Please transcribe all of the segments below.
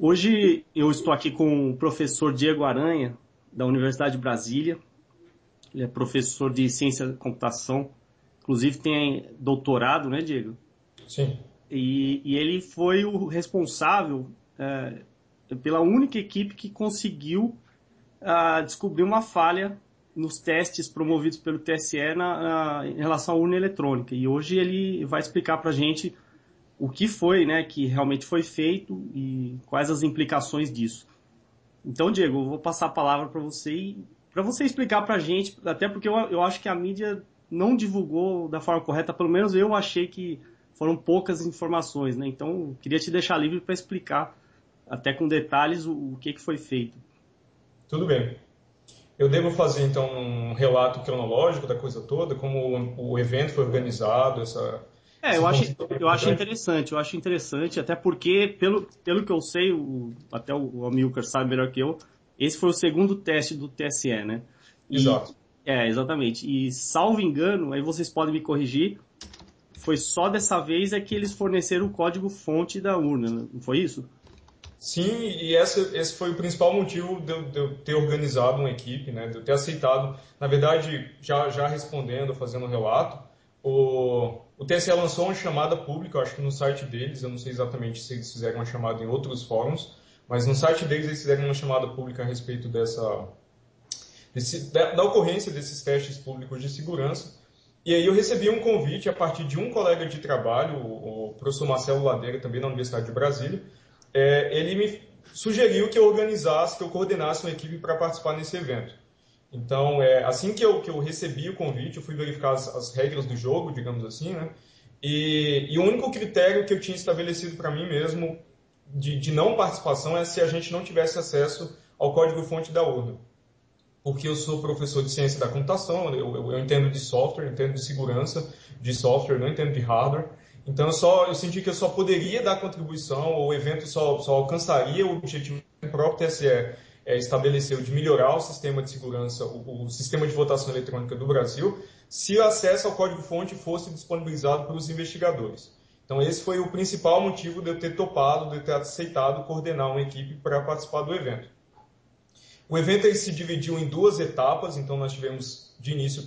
Hoje eu estou aqui com o professor Diego Aranha, da Universidade de Brasília. Ele é professor de ciência da computação, inclusive tem doutorado, né, Diego? Sim. E ele foi o responsável pela única equipe que conseguiu descobrir uma falha nos testes promovidos pelo TSE em relação à urna eletrônica. E hoje ele vai explicar para a gente o que foi, né, que realmente foi feito e quais as implicações disso. Então, Diego, eu vou passar a palavra para você explicar para a gente, até porque eu acho que a mídia não divulgou da forma correta, pelo menos eu achei que foram poucas informações, né? Então, eu queria te deixar livre para explicar, até com detalhes, o que foi feito. Tudo bem. Eu devo fazer então um relato cronológico da coisa toda, como o evento foi organizado, esse conceito é importante. Eu acho interessante, até porque, pelo que eu sei, até o Amilcar sabe melhor que eu, esse foi o segundo teste do TSE, né? E, Exato. exatamente. E, salvo engano, aí vocês podem me corrigir, foi só dessa vez é que eles forneceram o código-fonte da urna, né? Não foi isso? Sim, e esse foi o principal motivo de eu ter organizado uma equipe, né, de eu ter aceitado. Na verdade, já respondendo, fazendo um relato, o TSE lançou uma chamada pública, eu acho que no site deles, eu não sei exatamente se eles fizeram uma chamada em outros fóruns, mas no site deles eles fizeram uma chamada pública a respeito da ocorrência desses testes públicos de segurança. E aí eu recebi um convite a partir de um colega de trabalho, o professor Marcelo Ladeira, também da Universidade de Brasília. Ele me sugeriu que eu organizasse, que eu coordenasse uma equipe para participar nesse evento. Então, assim que eu recebi o convite, eu fui verificar as regras do jogo, digamos assim, né? E o único critério que eu tinha estabelecido para mim mesmo de não participação é se a gente não tivesse acesso ao código-fonte da urna, porque eu sou professor de ciência da computação, eu entendo de software, entendo de segurança de software, não entendo de hardware. Então eu senti que eu só poderia dar contribuição, ou o evento só alcançaria o objetivo que o próprio TSE estabeleceu de melhorar o sistema de segurança, o sistema de votação eletrônica do Brasil, se o acesso ao código-fonte fosse disponibilizado pelos investigadores. Então esse foi o principal motivo de eu ter topado, de eu ter aceitado coordenar uma equipe para participar do evento. O evento ele se dividiu em duas etapas, então nós tivemos de início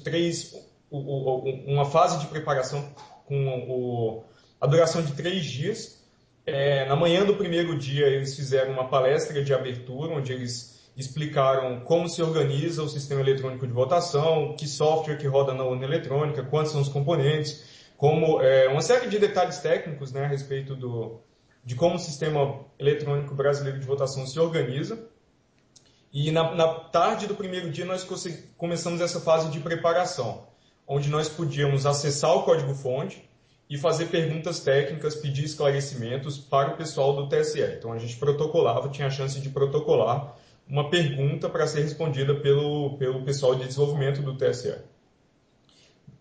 uma fase de preparação com a duração de 3 dias. Na manhã do primeiro dia eles fizeram uma palestra de abertura, onde eles explicaram como se organiza o sistema eletrônico de votação, que software que roda na urna eletrônica, quantos são os componentes, uma série de detalhes técnicos, né, a respeito de como o sistema eletrônico brasileiro de votação se organiza. E na tarde do primeiro dia nós começamos essa fase de preparação, onde nós podíamos acessar o código-fonte e fazer perguntas técnicas, pedir esclarecimentos para o pessoal do TSE. Então a gente protocolava, tinha a chance de protocolar uma pergunta para ser respondida pelo pessoal de desenvolvimento do TSE.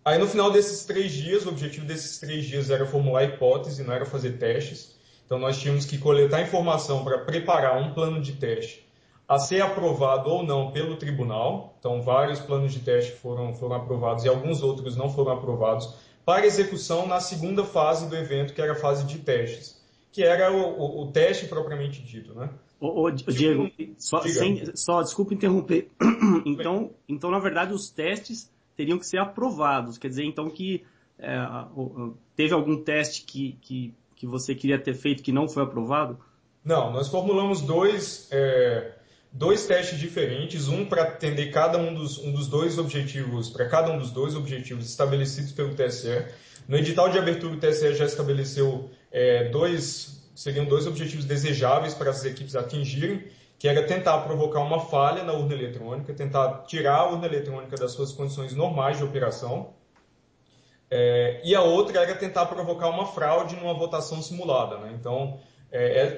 Aí no final desses 3 dias, o objetivo desses 3 dias era formular hipótese, não era fazer testes. Então nós tínhamos que coletar informação para preparar um plano de teste a ser aprovado ou não pelo tribunal. Então, vários planos de teste foram aprovados e alguns outros não foram aprovados para execução na segunda fase do evento, que era a fase de testes, que era o teste propriamente dito, né? Diego, Diga. só desculpa interromper. Então, na verdade, os testes teriam que ser aprovados. Quer dizer, então, que teve algum teste que você queria ter feito que não foi aprovado? Não, nós formulamos dois testes diferentes, um para atender cada um dos dois objetivos, para cada um dos dois objetivos estabelecidos pelo TSE. No edital de abertura, o TSE já estabeleceu seriam dois objetivos desejáveis para as equipes atingirem, que era tentar provocar uma falha na urna eletrônica, tentar tirar a urna eletrônica das suas condições normais de operação, e a outra era tentar provocar uma fraude numa votação simulada, né? Então,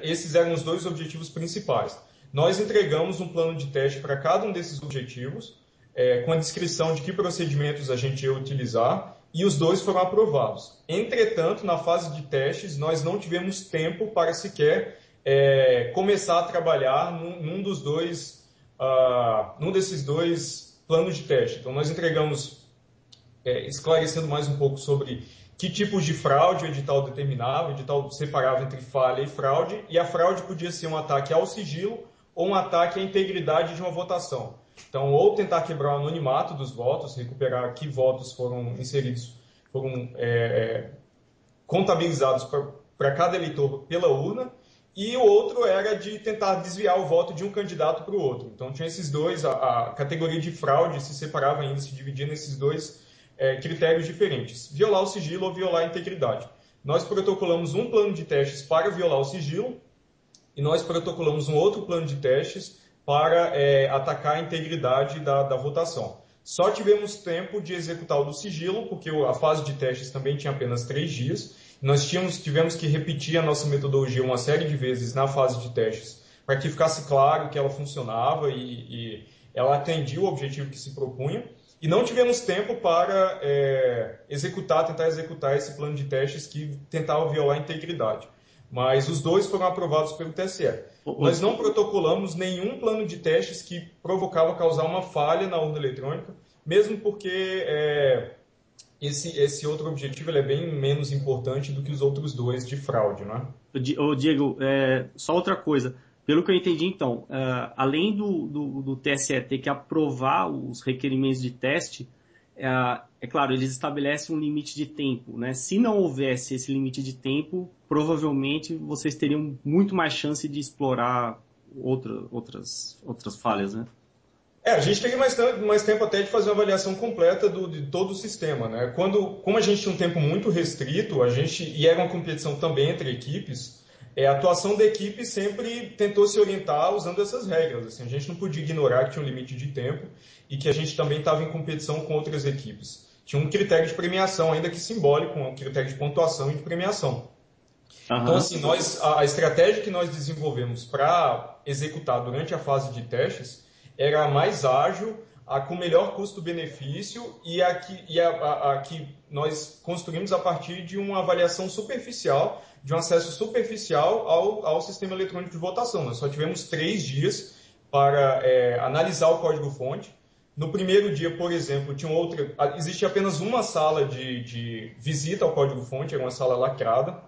esses eram os dois objetivos principais. Nós entregamos um plano de teste para cada um desses objetivos, com a descrição de que procedimentos a gente ia utilizar, e os dois foram aprovados. Entretanto, na fase de testes, nós não tivemos tempo para sequer começar a trabalhar num desses dois planos de teste. Então, nós entregamos, esclarecendo mais um pouco sobre que tipos de fraude o edital determinava, o edital separava entre falha e fraude, e a fraude podia ser um ataque ao sigilo ou um ataque à integridade de uma votação. Então, ou tentar quebrar o anonimato dos votos, recuperar que votos foram inseridos, foram contabilizados para cada eleitor pela urna, e o outro era de tentar desviar o voto de um candidato para o outro. Então, tinha esses dois, a categoria de fraude se separava ainda, se dividia nesses dois critérios diferentes, violar o sigilo ou violar a integridade. Nós protocolamos um plano de testes para violar o sigilo e nós protocolamos um outro plano de testes para atacar a integridade da votação. Só tivemos tempo de executar o do sigilo, porque a fase de testes também tinha apenas 3 dias. Nós tivemos que repetir a nossa metodologia uma série de vezes na fase de testes, para que ficasse claro que ela funcionava e ela atendia o objetivo que se propunha. E não tivemos tempo para tentar executar esse plano de testes que tentava violar a integridade. Mas os dois foram aprovados pelo TSE. Nós não protocolamos nenhum plano de testes que provocava causar uma falha na urna eletrônica, mesmo porque esse outro objetivo ele é bem menos importante do que os outros dois de fraude, não é? Ô, Diego, só outra coisa. Pelo que eu entendi, então, além do TSE ter que aprovar os requerimentos de teste, é claro, eles estabelecem um limite de tempo, né? Se não houvesse esse limite de tempo, provavelmente vocês teriam muito mais chance de explorar outras falhas, né? A gente teria mais tempo até de fazer uma avaliação completa de todo o sistema, né? Como a gente tinha um tempo muito restrito, e era uma competição também entre equipes, a atuação da equipe sempre tentou se orientar usando essas regras. Assim, a gente não podia ignorar que tinha um limite de tempo e que a gente também estava em competição com outras equipes. Tinha um critério de premiação, ainda que simbólico, um critério de pontuação e de premiação. Uhum. Então, assim, a estratégia que nós desenvolvemos para executar durante a fase de testes era a mais ágil, a com melhor custo-benefício e a que nós construímos a partir de uma avaliação superficial, de um acesso superficial ao sistema eletrônico de votação. Nós só tivemos 3 dias para analisar o código-fonte. No primeiro dia, por exemplo, existia apenas uma sala de visita ao código-fonte, era uma sala lacrada.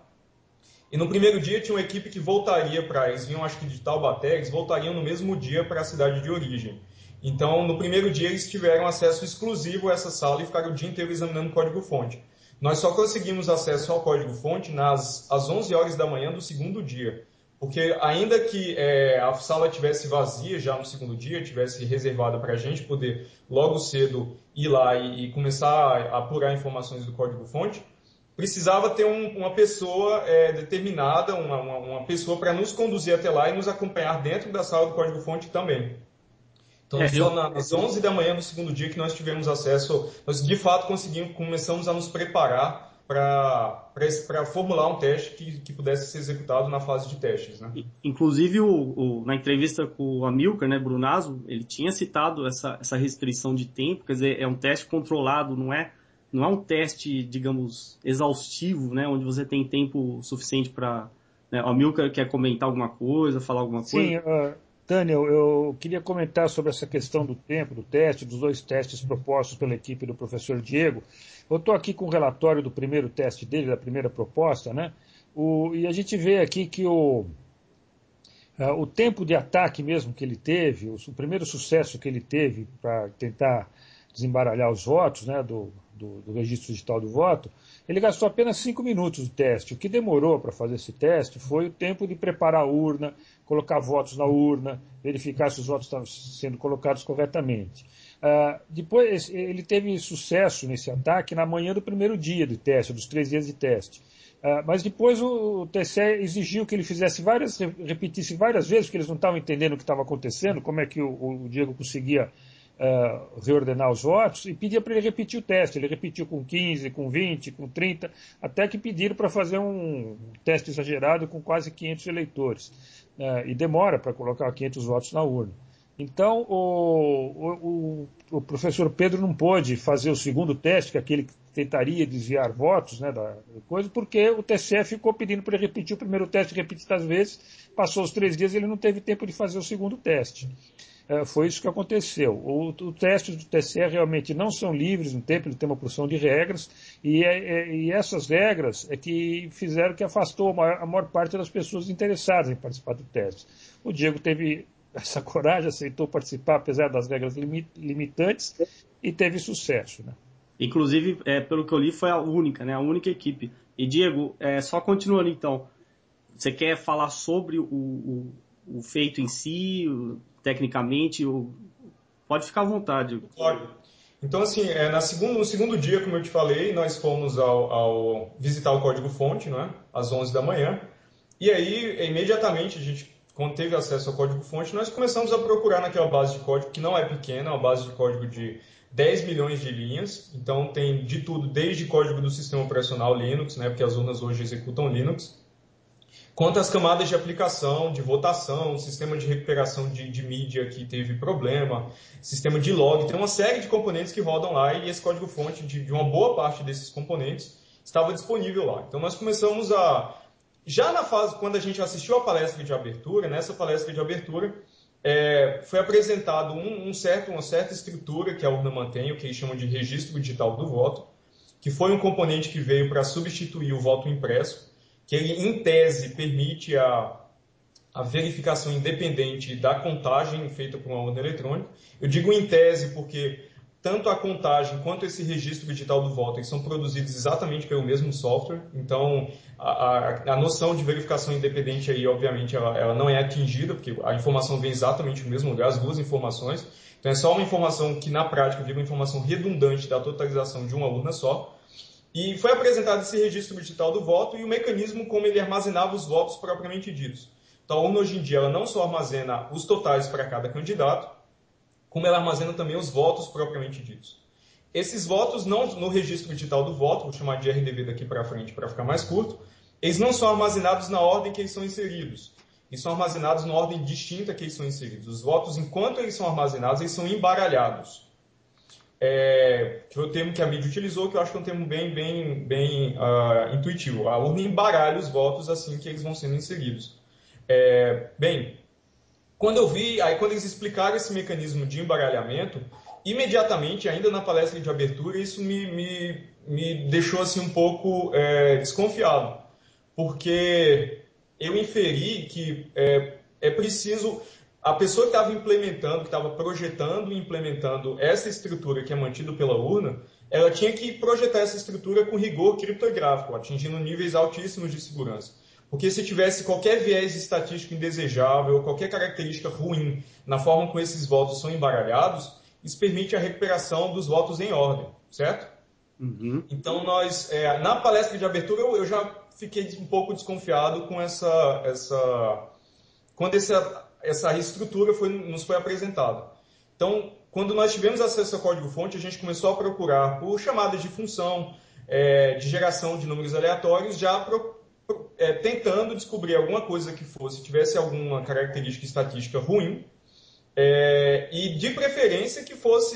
E no primeiro dia tinha uma equipe que voltaria eles vinham acho que de Taubaté, eles voltariam no mesmo dia para a cidade de origem. Então, no primeiro dia eles tiveram acesso exclusivo a essa sala e ficaram o dia inteiro examinando o código-fonte. Nós só conseguimos acesso ao código-fonte às 11 horas da manhã do segundo dia, porque ainda que a sala tivesse vazia já no segundo dia, tivesse reservada para a gente poder logo cedo ir lá e começar a apurar informações do código-fonte, precisava ter uma pessoa determinada, uma pessoa para nos conduzir até lá e nos acompanhar dentro da sala do código-fonte também. Então, só às 11 da manhã do segundo dia que nós tivemos acesso, nós de fato começamos a nos preparar para formular um teste que pudesse ser executado na fase de testes, né? Inclusive, na entrevista com o Amilcar, né, Brunazzo, ele tinha citado essa restrição de tempo, quer dizer, é um teste controlado, não é um teste, digamos, exaustivo, né, onde você tem tempo suficiente para... Né, o Amilcar quer comentar alguma coisa, falar alguma coisa? Sim, Daniel, eu queria comentar sobre essa questão do tempo, do teste, dos 2 testes propostos pela equipe do professor Diego. Eu estou aqui com o relatório do primeiro teste dele, da primeira proposta, né? E a gente vê aqui que o tempo de ataque mesmo que ele teve, o primeiro sucesso que ele teve para tentar desembaralhar os votos, né, do registro digital do voto, ele gastou apenas 5 minutos de teste. O que demorou para fazer esse teste foi o tempo de preparar a urna, colocar votos na urna, verificar se os votos estavam sendo colocados corretamente. Depois, ele teve sucesso nesse ataque na manhã do primeiro dia de teste, dos 3 dias de teste. Mas depois o TSE exigiu que ele repetisse várias vezes, porque eles não estavam entendendo o que estava acontecendo, como é que o Diego conseguia reordenar os votos, e pedia para ele repetir o teste. Ele repetiu com 15, com 20, com 30, até que pediram para fazer um teste exagerado com quase 500 eleitores. E demora para colocar 500 votos na urna. Então, o professor Pedro não pôde fazer o segundo teste, que é aquele que tentaria desviar votos, né, da coisa, porque o TSE ficou pedindo para ele repetir o primeiro teste repetidas vezes, passou os 3 dias e ele não teve tempo de fazer o segundo teste. foi isso que aconteceu. O teste do TSE realmente não são livres no tempo, ele tem uma porção de regras, e essas regras é que fizeram que afastou a maior parte das pessoas interessadas em participar do teste. O Diego teve essa coragem, aceitou participar, apesar das regras limitantes, e teve sucesso, né? Inclusive, pelo que eu li, foi a única, né? A única equipe. E, Diego, só continuando então, você quer falar sobre o feito em si, tecnicamente? Pode ficar à vontade. Claro. Então, assim, no segundo dia, como eu te falei, nós fomos ao visitar o código-fonte, né, às 11 da manhã. E aí, imediatamente, a gente, quando teve acesso ao código-fonte, nós começamos a procurar naquela base de código, que não é pequena, é uma base de código de 10 milhões de linhas. Então, tem de tudo, desde código do sistema operacional Linux, né, porque as urnas hoje executam Linux, quanto às camadas de aplicação, de votação, sistema de recuperação de mídia que teve problema, sistema de log, tem uma série de componentes que rodam lá e esse código-fonte de uma boa parte desses componentes estava disponível lá. Então nós começamos já na fase, quando a gente assistiu a palestra de abertura, nessa palestra de abertura, foi apresentado uma certa estrutura que a urna mantém, o que eles chamam de registro digital do voto, que foi um componente que veio para substituir o voto impresso, que ele, em tese, permite a verificação independente da contagem feita por uma urna eletrônica. Eu digo em tese porque tanto a contagem quanto esse registro digital do voto eles são produzidos exatamente pelo mesmo software. Então, a noção de verificação independente aí, obviamente, ela não é atingida, porque a informação vem exatamente do mesmo lugar, as duas informações. Então, é só uma informação que, na prática, vira uma informação redundante da totalização de uma urna só. E foi apresentado esse registro digital do voto e o mecanismo como ele armazenava os votos propriamente ditos. Então, a urna, hoje em dia, ela não só armazena os totais para cada candidato, como ela armazena também os votos propriamente ditos. Esses votos, não no registro digital do voto, vou chamar de RDV daqui para frente para ficar mais curto, eles não são armazenados na ordem que eles são inseridos. Eles são armazenados na ordem distinta que eles são inseridos. Os votos, enquanto eles são armazenados, eles são embaralhados. Que foi o termo que a mídia utilizou, que eu acho que é um termo bem intuitivo. A urna embaralha os votos assim que eles vão sendo inseridos. Quando eles explicaram esse mecanismo de embaralhamento, imediatamente, ainda na palestra de abertura, isso me deixou assim um pouco desconfiado, porque eu inferi que é preciso... A pessoa que estava implementando, que estava projetando e implementando essa estrutura que é mantida pela urna, ela tinha que projetar essa estrutura com rigor criptográfico, atingindo níveis altíssimos de segurança. Porque se tivesse qualquer viés estatístico indesejável ou qualquer característica ruim na forma como esses votos são embaralhados, isso permite a recuperação dos votos em ordem, certo? Uhum. Então, na palestra de abertura, eu já fiquei um pouco desconfiado com quando essa estrutura nos foi apresentada. Então, quando nós tivemos acesso ao código-fonte, a gente começou a procurar por chamadas de função, de geração de números aleatórios, já tentando descobrir alguma coisa que tivesse alguma característica estatística ruim, e de preferência que fosse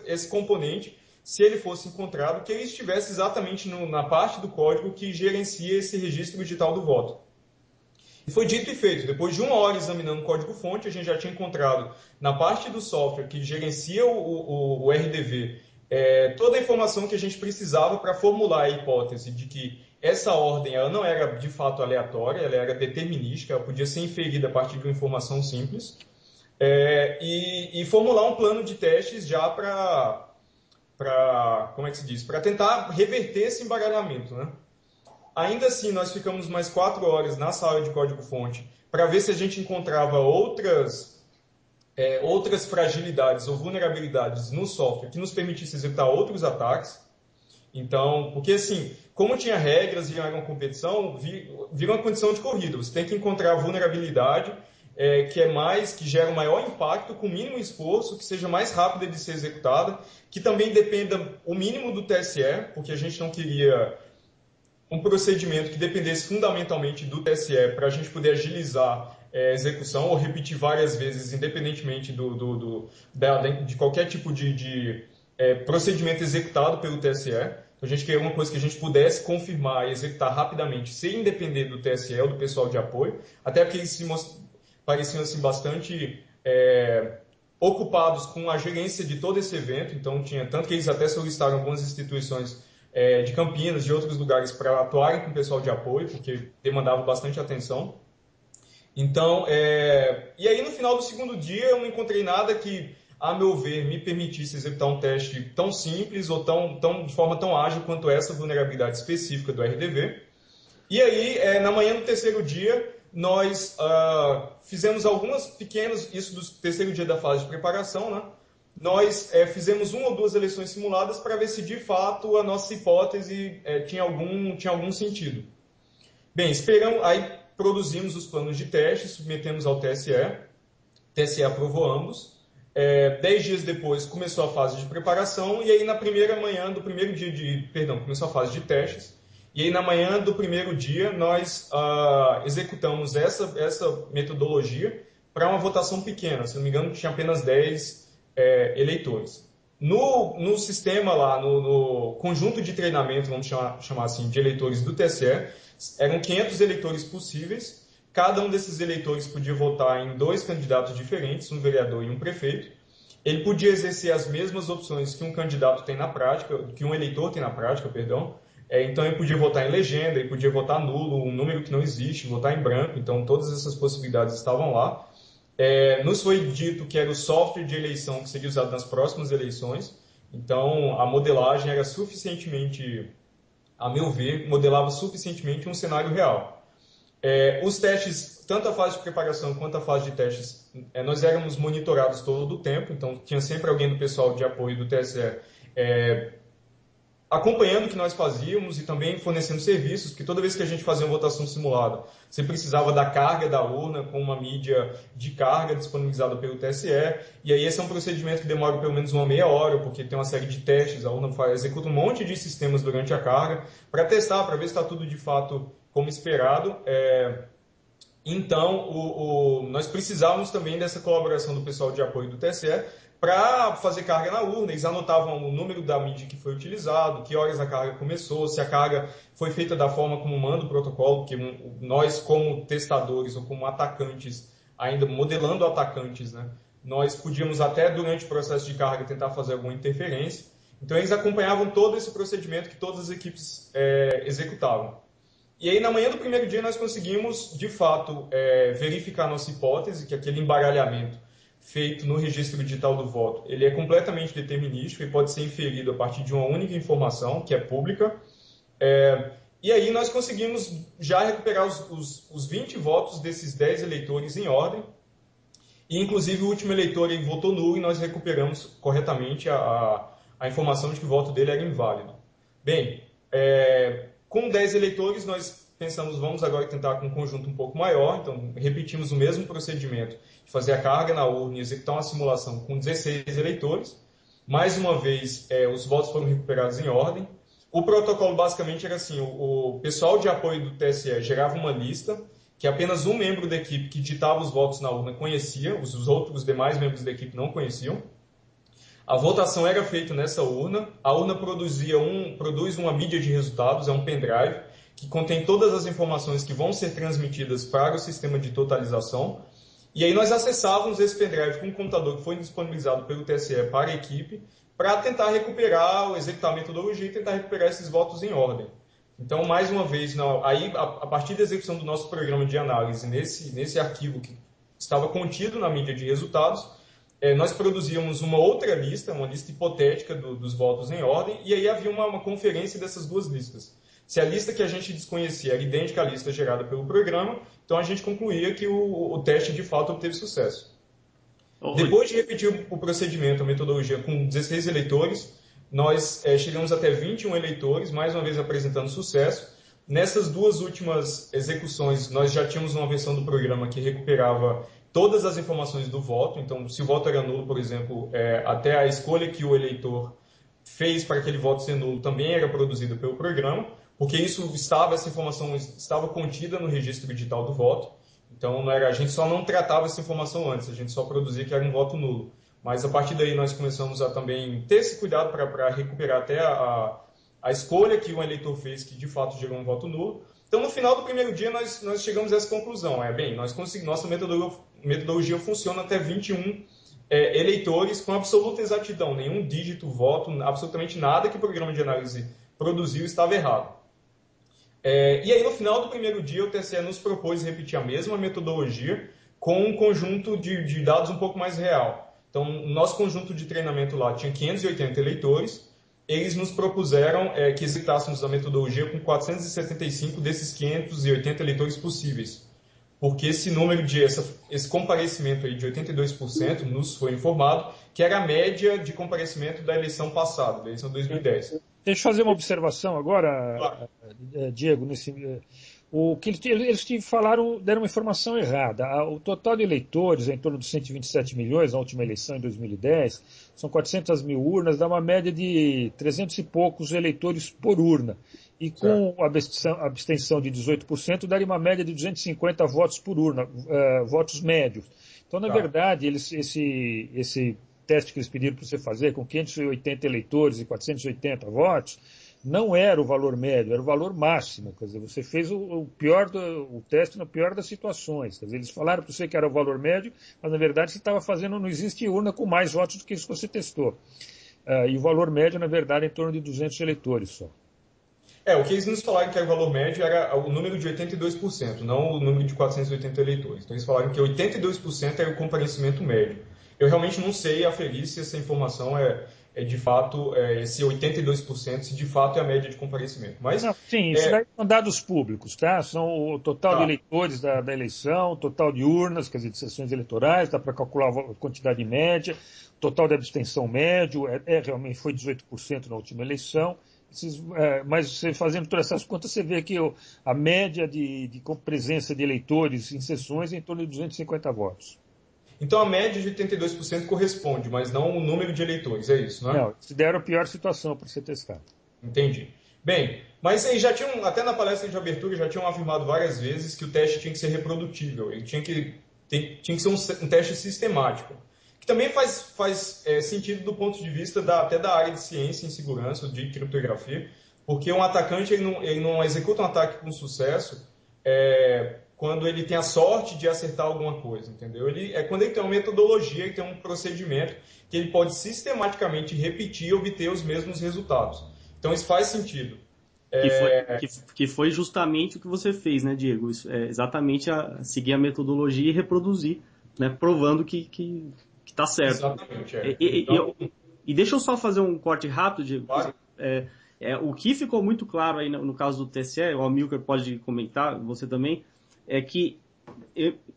esse componente, se ele fosse encontrado, que ele estivesse exatamente na parte do código que gerencia esse registro digital do voto. E foi dito e feito. Depois de 1 hora examinando o código-fonte, a gente já tinha encontrado na parte do software que gerencia o RDV toda a informação que a gente precisava para formular a hipótese de que essa ordem ela não era de fato aleatória, ela era determinística, ela podia ser inferida a partir de uma informação simples, e formular um plano de testes já como é que se diz? Para tentar reverter esse embaralhamento, né? Ainda assim, nós ficamos mais 4 horas na sala de código-fonte para ver se a gente encontrava outras fragilidades ou vulnerabilidades no software que nos permitisse executar outros ataques. Então, porque assim, como tinha regras e era uma competição, vira uma condição de corrida. Você tem que encontrar a vulnerabilidade que gera um maior impacto, com o mínimo esforço, que seja mais rápida de ser executada, que também dependa o mínimo do TSE, porque a gente não queria um procedimento que dependesse fundamentalmente do TSE para a gente poder agilizar a execução ou repetir várias vezes, independentemente de qualquer tipo de procedimento executado pelo TSE. Então, a gente queria uma coisa que a gente pudesse confirmar e executar rapidamente, sem depender do TSE ou do pessoal de apoio, até porque eles pareciam assim, bastante ocupados com a gerência de todo esse evento, então tinha tanto que eles até solicitaram algumas instituições de Campinas, de outros lugares, para atuarem com o pessoal de apoio, porque demandava bastante atenção. Então, e aí no final do segundo dia eu não encontrei nada que, a meu ver, me permitisse executar um teste tão simples ou de forma tão ágil quanto essa vulnerabilidade específica do RDV. E aí, na manhã do terceiro dia, nós fizemos algumas pequenas, isso do terceiro dia da fase de preparação, né? Nós fizemos uma ou duas eleições simuladas para ver se de fato a nossa hipótese tinha algum sentido. Bem, aí produzimos os planos de teste, submetemos ao TSE, o TSE aprovou ambos. 10 dias depois começou a fase de preparação, e aí na primeira manhã do primeiro dia começou a fase de testes, e aí na manhã do primeiro dia nós executamos essa metodologia para uma votação pequena, se não me engano tinha apenas 10 eleitores. No sistema lá, no conjunto de treinamento, vamos chamar assim, de eleitores do TSE, eram 500 eleitores possíveis. Cada um desses eleitores podia votar em 2 candidatos diferentes, um vereador e um prefeito. Ele podia exercer as mesmas opções que um candidato tem na prática, que um eleitor tem na prática, perdão. Então ele podia votar em legenda, ele podia votar nulo, um número que não existe, votar em branco. Então todas essas possibilidades estavam lá. Nos foi dito que era o software de eleição que seria usado nas próximas eleições. Então a modelagem era suficientemente, a meu ver, modelava suficientemente um cenário real. Os testes, tanto a fase de preparação quanto a fase de testes, nós éramos monitorados todo o tempo, então tinha sempre alguém do pessoal de apoio do TSE acompanhando o que nós fazíamos e também fornecendo serviços, porque toda vez que a gente fazia uma votação simulada, você precisava da carga da urna com uma mídia de carga disponibilizada pelo TSE, e aí esse é um procedimento que demora pelo menos uma meia hora, porque tem uma série de testes, a urna executa um monte de sistemas durante a carga, para testar, para ver se está tudo de fato como esperado. Então, nós precisávamos também dessa colaboração do pessoal de apoio do TSE para fazer carga na urna. Eles anotavam o número da mídia que foi utilizado, que horas a carga começou, se a carga foi feita da forma como manda o protocolo, porque nós, como testadores ou como atacantes, ainda modelando atacantes, né, nós podíamos até durante o processo de carga tentar fazer alguma interferência. Então, eles acompanhavam todo esse procedimento que todas as equipes executavam. E aí, na manhã do primeiro dia, nós conseguimos, de fato, verificar a nossa hipótese, que aquele embaralhamento feito no registro digital do voto, ele é completamente determinístico e pode ser inferido a partir de uma única informação, que é pública. E aí nós conseguimos já recuperar os 20 votos desses 10 eleitores em ordem, e inclusive o último eleitor ele votou nulo e nós recuperamos corretamente a informação de que o voto dele era inválido. Bem, com 10 eleitores, nós pensamos, vamos agora tentar com um conjunto um pouco maior, então repetimos o mesmo procedimento de fazer a carga na urna e executar uma simulação com 16 eleitores. Mais uma vez, os votos foram recuperados em ordem. O protocolo basicamente era assim, o pessoal de apoio do TSE gerava uma lista que apenas um membro da equipe que digitava os votos na urna conhecia, os demais membros da equipe não conheciam. A votação era feita nessa urna, a urna produz uma mídia de resultados, é um pendrive, que contém todas as informações que vão ser transmitidas para o sistema de totalização, e aí nós acessávamos esse pendrive com um computador que foi disponibilizado pelo TSE para a equipe, para tentar recuperar, executar a metodologia e tentar recuperar esses votos em ordem. Então, mais uma vez, aí, a partir da execução do nosso programa de análise, nesse arquivo que estava contido na mídia de resultados, nós produzíamos uma outra lista, uma lista hipotética dos votos em ordem, e aí havia uma conferência dessas duas listas. Se a lista que a gente desconhecia era idêntica à lista gerada pelo programa, então a gente concluía que o teste de fato obteve sucesso. Depois de repetir o procedimento, a metodologia com 16 eleitores, nós chegamos até 21 eleitores, mais uma vez apresentando sucesso. Nessas duas últimas execuções, nós já tínhamos uma versão do programa que recuperava todas as informações do voto. Então, se o voto era nulo, por exemplo, até a escolha que o eleitor fez para aquele voto ser nulo também era produzida pelo programa, porque essa informação estava contida no registro digital do voto. Então, a gente só não tratava essa informação antes, a gente só produzia que era um voto nulo. Mas, a partir daí, nós começamos a também ter esse cuidado para recuperar até a escolha que o eleitor fez, que de fato gerou um voto nulo. Então, no final do primeiro dia, nós chegamos a essa conclusão. Nossa metodologia funciona até 21 eleitores com absoluta exatidão, nenhum dígito, voto, absolutamente nada que o programa de análise produziu estava errado. E aí, no final do primeiro dia, o TSE nos propôs repetir a mesma metodologia com um conjunto de dados um pouco mais real. Então, o nosso conjunto de treinamento lá tinha 580 eleitores, eles nos propuseram que executássemos a metodologia com 475 desses 580 eleitores possíveis. Porque esse número esse comparecimento aí de 82% nos foi informado que era a média de comparecimento da eleição passada, da eleição de 2010. Deixa eu fazer uma observação agora, Claro. Diego. O que eles falaram, deram uma informação errada. O total de eleitores é em torno de 127 milhões, na última eleição em 2010, são 400 mil urnas, dá uma média de 300 e poucos eleitores por urna. E com a abstenção de 18%, daria uma média de 250 votos por urna, votos médios. Então, na verdade, esse teste que eles pediram para você fazer, com 580 eleitores e 480 votos, não era o valor médio, era o valor máximo. Quer dizer, você fez o teste na pior das situações. Quer dizer, eles falaram para você que era o valor médio, mas na verdade você estava fazendo, não existe urna com mais votos do que isso que você testou. E o valor médio, na verdade, é em torno de 200 eleitores só. O que eles nos falaram que era o valor médio era o número de 82%, não o número de 480 eleitores. Então eles falaram que 82% era o comparecimento médio. Eu realmente não sei aferir se essa informação de fato, esse 82%, se de fato é a média de comparecimento. Mas, não, sim, isso daí são dados públicos, tá? São o total de eleitores da eleição, o total de urnas, quer dizer, de sessões eleitorais, dá para calcular a quantidade média, o total de abstenção médio, realmente foi 18% na última eleição. Mas você fazendo todas essas contas, você vê que a média de presença de eleitores em sessões é em torno de 250 votos. Então a média de 82% corresponde, mas não o número de eleitores, é isso, não é? Não, se deram a pior situação para você testar. Entendi. Bem, mas aí já tinham, até na palestra de abertura, já tinham afirmado várias vezes que o teste tinha que ser reprodutível, ele tinha que ser um teste sistemático. Que também faz sentido do ponto de vista até da área de ciência em segurança, de criptografia, porque um atacante ele não executa um ataque com sucesso quando ele tem a sorte de acertar alguma coisa, entendeu? Quando ele tem uma metodologia, ele tem um procedimento que ele pode sistematicamente repetir e obter os mesmos resultados. Então isso faz sentido. Que foi justamente o que você fez, né, Diego? Isso, exatamente seguir a metodologia e reproduzir, né, provando que está certo. Exatamente. E deixa eu só fazer um corte rápido, Diego. Claro. O que ficou muito claro aí no caso do TSE, o Amilcar pode comentar, você também, é que,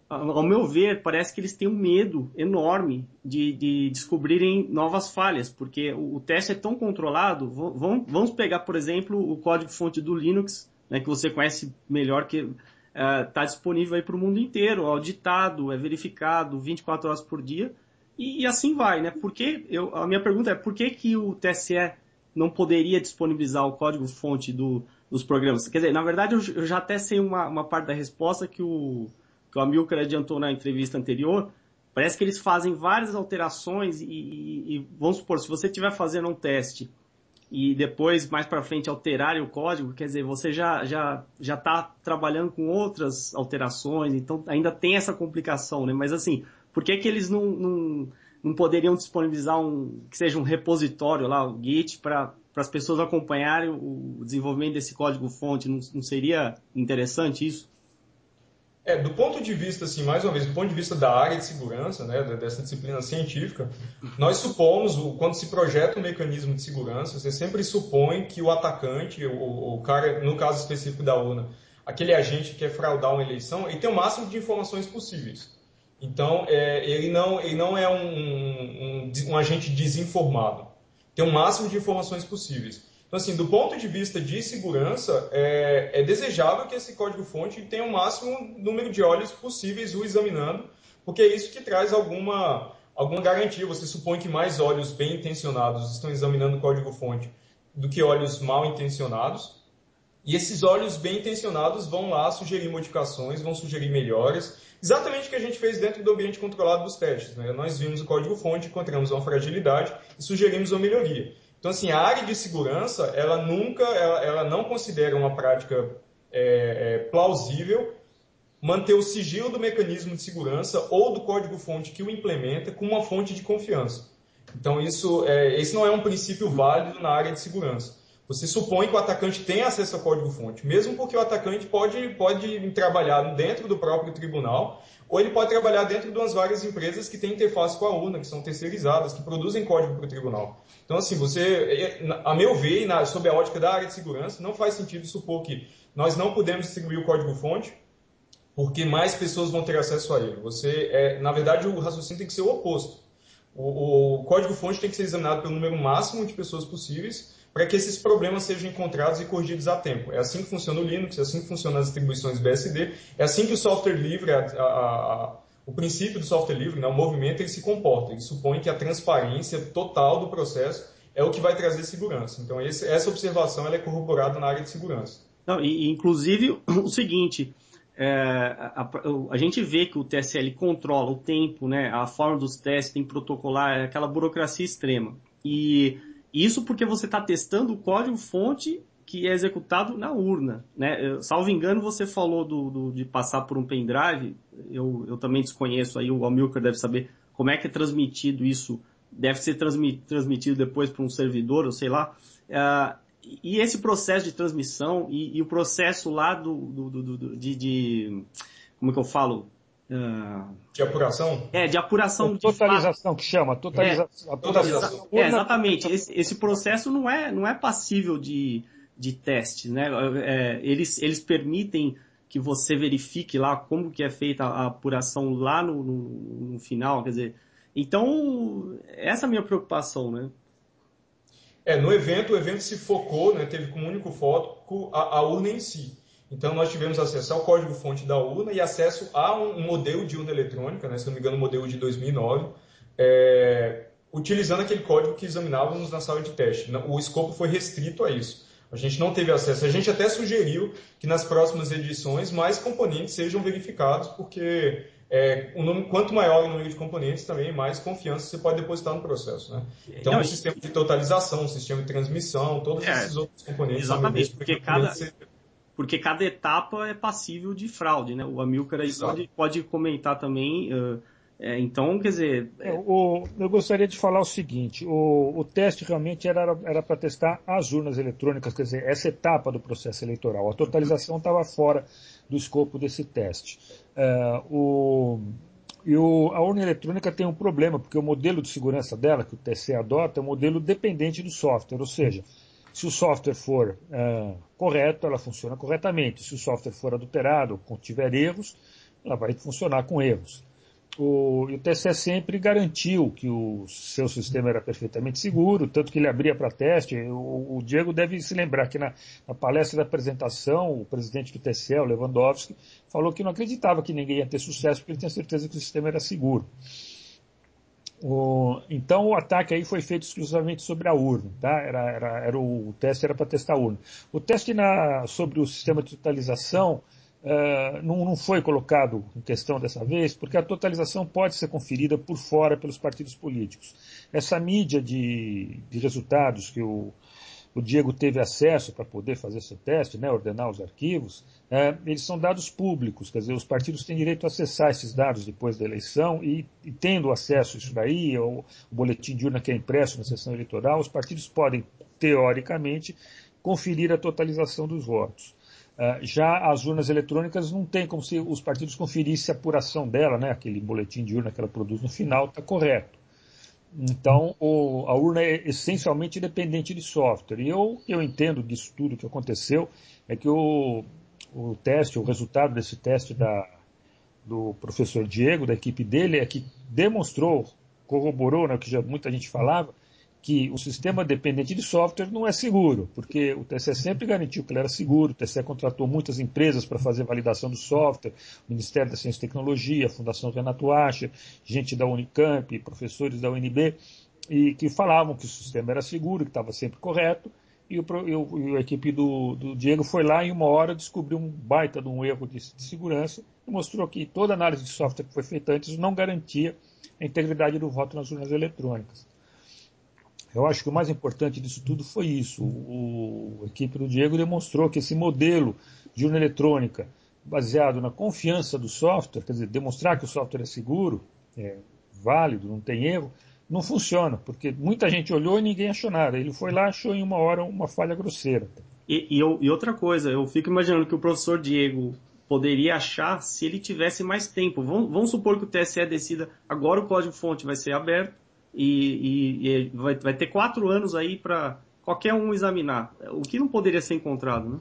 ao meu ver, parece que eles têm um medo enorme de descobrirem novas falhas, porque o teste é tão controlado. Vamos pegar, por exemplo, o código-fonte do Linux, né, que você conhece melhor, que está disponível aí para o mundo inteiro, auditado, é verificado 24 horas por dia, e assim vai, né? A minha pergunta é, por que o TSE não poderia disponibilizar o código-fonte dos programas? Quer dizer, na verdade, eu já até sei uma parte da resposta que o Amilcar adiantou na entrevista anterior. Parece que eles fazem várias alterações e vamos supor, se você estiver fazendo um teste e depois, mais para frente, alterarem o código, quer dizer, você já está trabalhando com outras alterações, então ainda tem essa complicação, né? Mas assim, por que eles não poderiam disponibilizar que seja um repositório lá, o Git, para as pessoas acompanharem o desenvolvimento desse código-fonte? Não seria interessante isso? Do ponto de vista, assim, mais uma vez, do ponto de vista da área de segurança, né, dessa disciplina científica, nós supomos, quando se projeta um mecanismo de segurança, você sempre supõe que o atacante, o cara, no caso específico da urna, aquele agente que quer fraudar uma eleição, ele tem o máximo de informações possíveis. Então, ele não é um agente desinformado. Tem o máximo de informações possíveis. Então, assim, do ponto de vista de segurança, é desejável que esse código-fonte tenha o máximo número de olhos possíveis o examinando, porque é isso que traz alguma garantia. Você supõe que mais olhos bem intencionados estão examinando o código-fonte do que olhos mal intencionados. E esses olhos bem intencionados vão lá sugerir modificações, vão sugerir melhoras. Exatamente o que a gente fez dentro do ambiente controlado dos testes, né? Nós vimos o código-fonte, encontramos uma fragilidade e sugerimos uma melhoria. Então, assim, a área de segurança, ela não considera uma prática plausível manter o sigilo do mecanismo de segurança ou do código-fonte que o implementa com uma fonte de confiança. Então, esse não é um princípio válido na área de segurança. Você supõe que o atacante tem acesso ao código-fonte, mesmo porque o atacante pode trabalhar dentro do próprio tribunal, ou ele pode trabalhar dentro de umas várias empresas que têm interface com a urna, que são terceirizadas, que produzem código para o tribunal. Então, assim, a meu ver, sob a ótica da área de segurança, não faz sentido supor que nós não podemos distribuir o código-fonte porque mais pessoas vão ter acesso a ele. Na verdade, o raciocínio tem que ser o oposto. O código-fonte tem que ser examinado pelo número máximo de pessoas possíveis para que esses problemas sejam encontrados e corrigidos a tempo. É assim que funciona o Linux, é assim que funcionam as distribuições BSD, é assim que o software livre, o princípio do software livre, né, o movimento, ele se comporta. Ele supõe que a transparência total do processo é o que vai trazer segurança. Então, essa observação ela é corroborada na área de segurança. Não, inclusive, o seguinte... a gente vê que o TSL controla o tempo, né, a forma dos testes, tem que protocolar, aquela burocracia extrema. E isso porque você está testando o código-fonte que é executado na urna. Né? Salvo engano, você falou de passar por um pendrive, eu também desconheço, aí o Amilcar deve saber como é que é transmitido isso, deve ser transmitido depois para um servidor, ou sei lá. E esse processo de transmissão e o processo lá como é que eu falo? De apuração? De apuração de totalização, que chama. Totalização. Exatamente. Esse processo não é passível de teste. Né? Eles permitem que você verifique lá como que é feita a apuração lá no final. Quer dizer, então, essa é a minha preocupação, né? No evento, o evento se focou, né, teve como único foco a urna em si. Então, nós tivemos acesso ao código-fonte da urna e acesso a um modelo de urna eletrônica, né, se não me engano, o modelo de 2009, utilizando aquele código que examinávamos na sala de teste. O escopo foi restrito a isso. A gente não teve acesso. A gente até sugeriu que nas próximas edições mais componentes sejam verificados, porque quanto maior o número de componentes, também mais confiança você pode depositar no processo. Né? Então, o sistema de totalização, o sistema de transmissão, todos esses outros componentes exatamente, porque cada etapa é passível de fraude. Né? O Amilcar aí pode comentar também. Então, quer dizer... Eu gostaria de falar o seguinte, o teste realmente era para testar as urnas eletrônicas, quer dizer, essa etapa do processo eleitoral. A totalização estava fora do escopo desse teste. A urna eletrônica tem um problema, porque o modelo de segurança dela, que o TSE adota, é um modelo dependente do software, ou seja, se o software for correto, ela funciona corretamente. Se o software for adulterado ou tiver erros, ela vai funcionar com erros. E o TSE sempre garantiu que o seu sistema era perfeitamente seguro, tanto que ele abria para teste. O Diego deve se lembrar que na palestra da apresentação, o presidente do TSE, o Lewandowski, falou que não acreditava que ninguém ia ter sucesso, porque ele tinha certeza que o sistema era seguro. Então o ataque aí foi feito exclusivamente sobre a urna, tá? O teste era para testar a urna. O teste sobre o sistema de totalização não foi colocado em questão dessa vez, porque a totalização pode ser conferida por fora pelos partidos políticos. Essa mídia de resultados que o Diego teve acesso para poder fazer seu teste, né, ordenar os arquivos, eles são dados públicos, quer dizer, os partidos têm direito a acessar esses dados depois da eleição e tendo acesso a isso daí, o boletim de urna que é impresso na sessão eleitoral, os partidos podem, teoricamente, conferir a totalização dos votos. Já as urnas eletrônicas não tem como se os partidos conferissem a apuração dela, né, aquele boletim de urna que ela produz no final está correto. Então, a urna é essencialmente dependente de software. E eu entendo disso tudo que aconteceu, é que o resultado desse teste do professor Diego, da equipe dele, é que demonstrou, corroborou, né, o que muita gente falava, que o sistema dependente de software não é seguro, porque o TSE sempre garantiu que ele era seguro, o TSE contratou muitas empresas para fazer validação do software, o Ministério da Ciência e Tecnologia, a Fundação Renato Acher, gente da Unicamp, professores da UNB, e que falavam que o sistema era seguro, que estava sempre correto, e a equipe do Diego foi lá e em uma hora descobriu um baita de um erro de segurança e mostrou que toda a análise de software que foi feita antes não garantia a integridade do voto nas urnas eletrônicas. Eu acho que o mais importante disso tudo foi isso. A equipe do Diego demonstrou que esse modelo de urna eletrônica baseado na confiança do software, quer dizer, demonstrar que o software é seguro, é válido, não tem erro, não funciona, porque muita gente olhou e ninguém achou nada. Ele foi lá e achou em uma hora uma falha grosseira. E outra coisa, eu fico imaginando que o professor Diego poderia achar se ele tivesse mais tempo. Vamos supor que o TSE decida, agora o código-fonte vai ser aberto e vai ter 4 anos aí para qualquer um examinar. O que não poderia ser encontrado, né?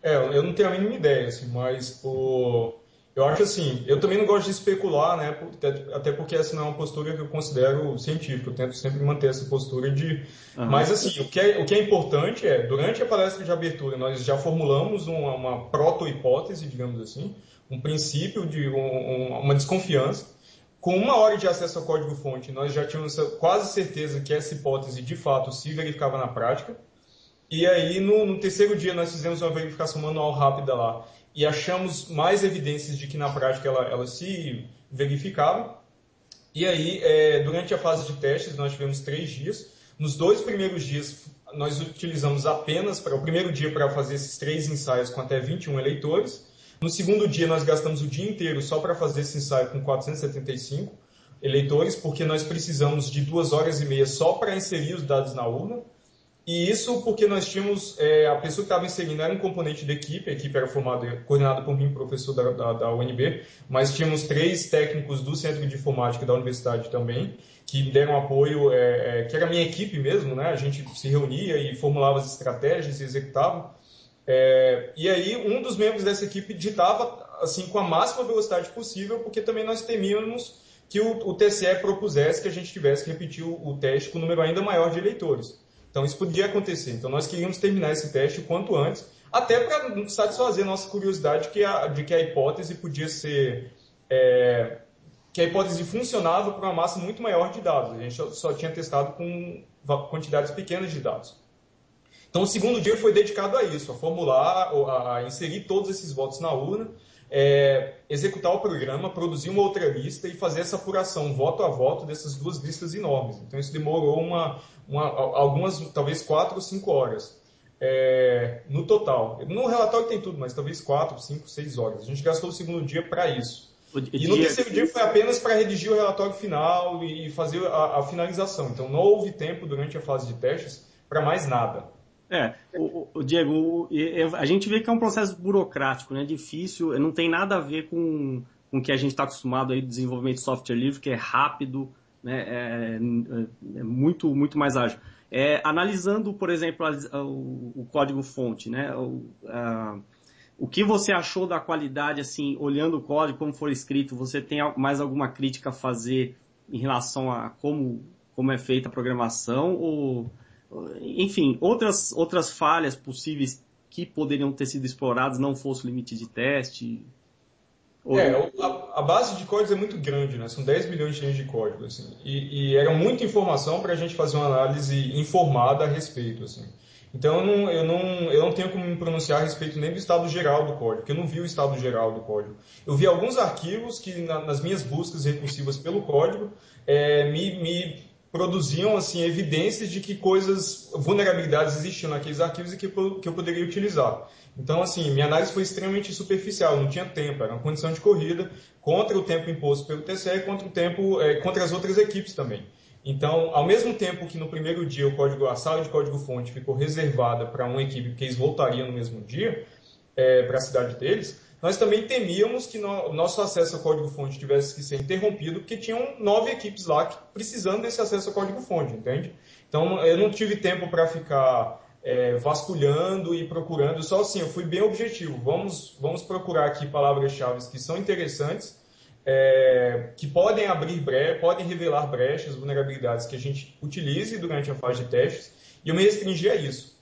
Eu não tenho a mínima ideia, assim, mas eu acho assim, eu também não gosto de especular, né? Até porque essa não é uma postura que eu considero científica. Eu tento sempre manter essa postura de. Uhum. Mas assim, o que é importante é, durante a palestra de abertura, nós já formulamos uma proto-hipótese, digamos assim, um princípio de uma desconfiança. Com 1 hora de acesso ao código-fonte, nós já tínhamos quase certeza que essa hipótese de fato se verificava na prática. E aí, no terceiro dia, nós fizemos uma verificação manual rápida lá e achamos mais evidências de que na prática ela se verificava. E aí, durante a fase de testes, nós tivemos 3 dias. Nos 2 primeiros dias, nós utilizamos apenas para o primeiro dia para fazer esses 3 ensaios com até 21 eleitores. No segundo dia, nós gastamos o dia inteiro só para fazer esse ensaio com 475 eleitores, porque nós precisamos de 2 horas e meia só para inserir os dados na urna. E isso porque nós tínhamos, a pessoa que estava inserindo era um componente da equipe, a equipe era coordenada por mim, professor da UNB, mas tínhamos 3 técnicos do Centro de Informática da Universidade também, que deram apoio, que era a minha equipe mesmo, né? A gente se reunia e formulava as estratégias e executava. E aí um dos membros dessa equipe digitava assim, com a máxima velocidade possível, porque também nós temíamos que o TSE propusesse que a gente tivesse que repetir o teste com um número ainda maior de eleitores. Então, isso podia acontecer. Então, nós queríamos terminar esse teste o quanto antes, até para satisfazer nossa curiosidade de que a hipótese podia ser... que a hipótese funcionava para uma massa muito maior de dados. A gente só tinha testado com quantidades pequenas de dados. Então, o segundo dia foi dedicado a isso, a formular, a inserir todos esses votos na urna, executar o programa, produzir uma outra lista e fazer essa apuração voto a voto dessas 2 listas enormes. Então, isso demorou algumas, talvez 4 ou 5 horas no total. No relatório tem tudo, mas talvez 4, 5, 6 horas. A gente gastou o segundo dia para isso. E no terceiro dia foi apenas para redigir o relatório final e fazer a finalização. Então, não houve tempo durante a fase de testes para mais nada. O Diego, a gente vê que é um processo burocrático, né? Difícil, não tem nada a ver com o que a gente está acostumado aí do desenvolvimento de software livre, que é rápido, né? É muito, muito mais ágil. Analisando, por exemplo, o código-fonte, né? O que você achou da qualidade, assim, olhando o código, como for escrito, você tem mais alguma crítica a fazer em relação a como é feita a programação ou... Enfim, outras falhas possíveis que poderiam ter sido exploradas não fosse o limite de teste? A base de códigos é muito grande, né? São 10 milhões de linhas de código, assim, e era muita informação para a gente fazer uma análise informada a respeito, assim. Então eu não tenho como me pronunciar a respeito nem do estado geral do código, porque eu não vi o estado geral do código. Eu vi alguns arquivos que nas minhas buscas recursivas pelo código me produziam assim evidências de que vulnerabilidades existiam naqueles arquivos e que eu poderia utilizar. Então, assim, minha análise foi extremamente superficial, não tinha tempo, era uma condição de corrida contra o tempo imposto pelo TCE e contra as outras equipes também. Então, ao mesmo tempo que no primeiro dia a sala de código-fonte ficou reservada para uma equipe que eles voltariam no mesmo dia para a cidade deles, nós também temíamos que nosso acesso ao código-fonte tivesse que ser interrompido, porque tinham 9 equipes lá precisando desse acesso ao código-fonte, entende? Então, eu não tive tempo para ficar vasculhando e procurando, só assim, eu fui bem objetivo. Vamos procurar aqui palavras-chave que são interessantes, que podem podem revelar brechas, vulnerabilidades que a gente utilize durante a fase de testes, e eu me restringi a isso.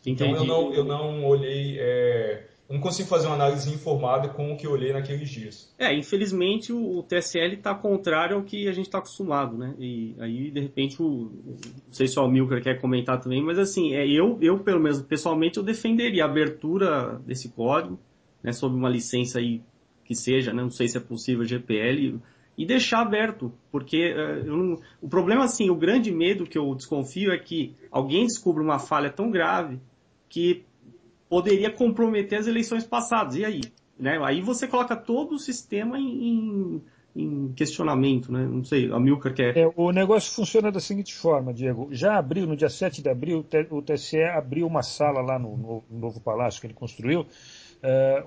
Entendi. Então, eu não olhei... eu não consigo fazer uma análise informada com o que eu olhei naqueles dias. Infelizmente o TSL está contrário ao que a gente está acostumado, né? E aí, de repente, não sei se o Amilcar quer comentar também, mas assim, eu pelo menos, pessoalmente, eu defenderia a abertura desse código, né, sob uma licença aí que seja, né, não sei se é possível GPL, e deixar aberto, porque o problema, assim, o grande medo que eu desconfio é que alguém descubra uma falha tão grave que poderia comprometer as eleições passadas. E aí? Né? Aí você coloca todo o sistema em questionamento, né? Não sei, a Milcar quer... O negócio funciona da seguinte forma, Diego. Já abriu, no dia 7 de abril, o TSE abriu uma sala lá no novo palácio que ele construiu,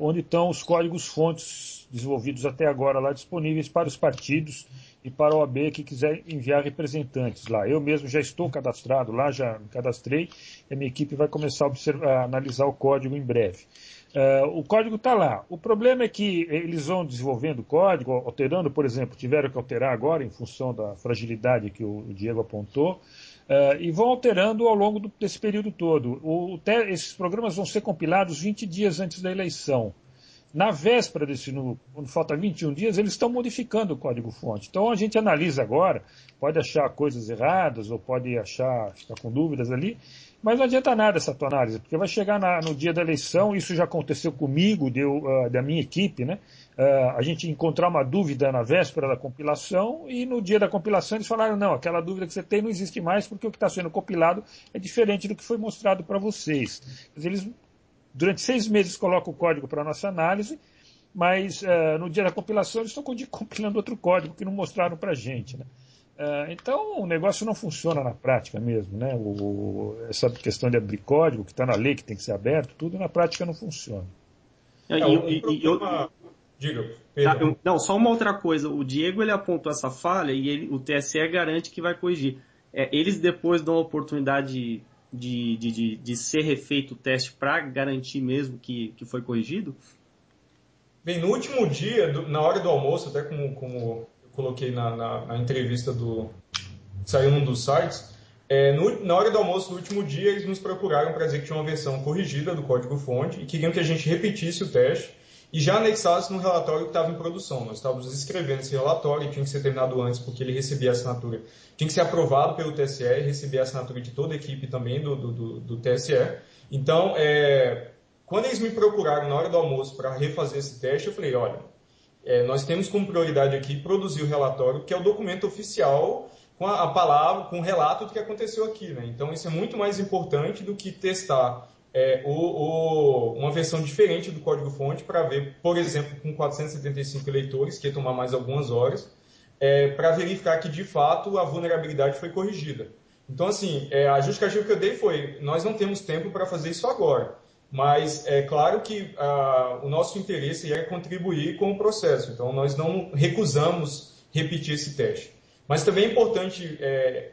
onde estão os códigos-fontes desenvolvidos até agora lá disponíveis para os partidos e para a OAB que quiser enviar representantes lá. Eu mesmo já estou cadastrado lá, já me cadastrei, e a minha equipe vai começar a analisar o código em breve. O código está lá. O problema é que eles vão desenvolvendo o código, alterando, por exemplo, tiveram que alterar agora em função da fragilidade que o Diego apontou, e vão alterando ao longo desse período todo. Esses programas vão ser compilados 20 dias antes da eleição. Na véspera quando falta 21 dias, eles estão modificando o código-fonte. Então a gente analisa agora, pode achar coisas erradas ou pode ficar com dúvidas ali, mas não adianta nada essa tua análise, porque vai chegar no dia da eleição, isso já aconteceu comigo, da minha equipe, né? A gente encontrar uma dúvida na véspera da compilação e no dia da compilação eles falaram, não, aquela dúvida que você tem não existe mais porque o que está sendo compilado é diferente do que foi mostrado para vocês. Quer dizer, eles durante 6 meses colocam o código para a nossa análise, mas no dia da compilação eles estão compilando outro código que não mostraram para a gente, né? Então o negócio não funciona na prática mesmo, né? Essa questão de abrir código, que está na lei, que tem que ser aberto, tudo na prática não funciona. Diga, Pedro. Não, só uma outra coisa. O Diego ele apontou essa falha e o TSE garante que vai corrigir. Eles depois dão a oportunidade de ser refeito o teste para garantir mesmo que foi corrigido? Bem, no último dia, na hora do almoço, até como eu coloquei na entrevista que saiu num dos sites, na hora do almoço, no último dia, eles nos procuraram para dizer que tinha uma versão corrigida do código-fonte e queriam que a gente repetisse o teste e já anexasse no relatório que estava em produção. Nós estávamos escrevendo esse relatório e tinha que ser terminado antes porque ele recebia a assinatura. Tinha que ser aprovado pelo TSE e receber a assinatura de toda a equipe também do TSE. Então, quando eles me procuraram na hora do almoço para refazer esse teste, eu falei, olha, nós temos como prioridade aqui produzir o relatório, que é o documento oficial com a palavra, com o relato do que aconteceu aqui, né? Então, isso é muito mais importante do que testar uma versão diferente do código-fonte para ver, por exemplo, com 475 eleitores, que ia tomar mais algumas horas, para verificar que, de fato, a vulnerabilidade foi corrigida. Então, assim, a justificativa que eu dei foi, nós não temos tempo para fazer isso agora, mas é claro que o nosso interesse é contribuir com o processo, então nós não recusamos repetir esse teste. Mas também é importante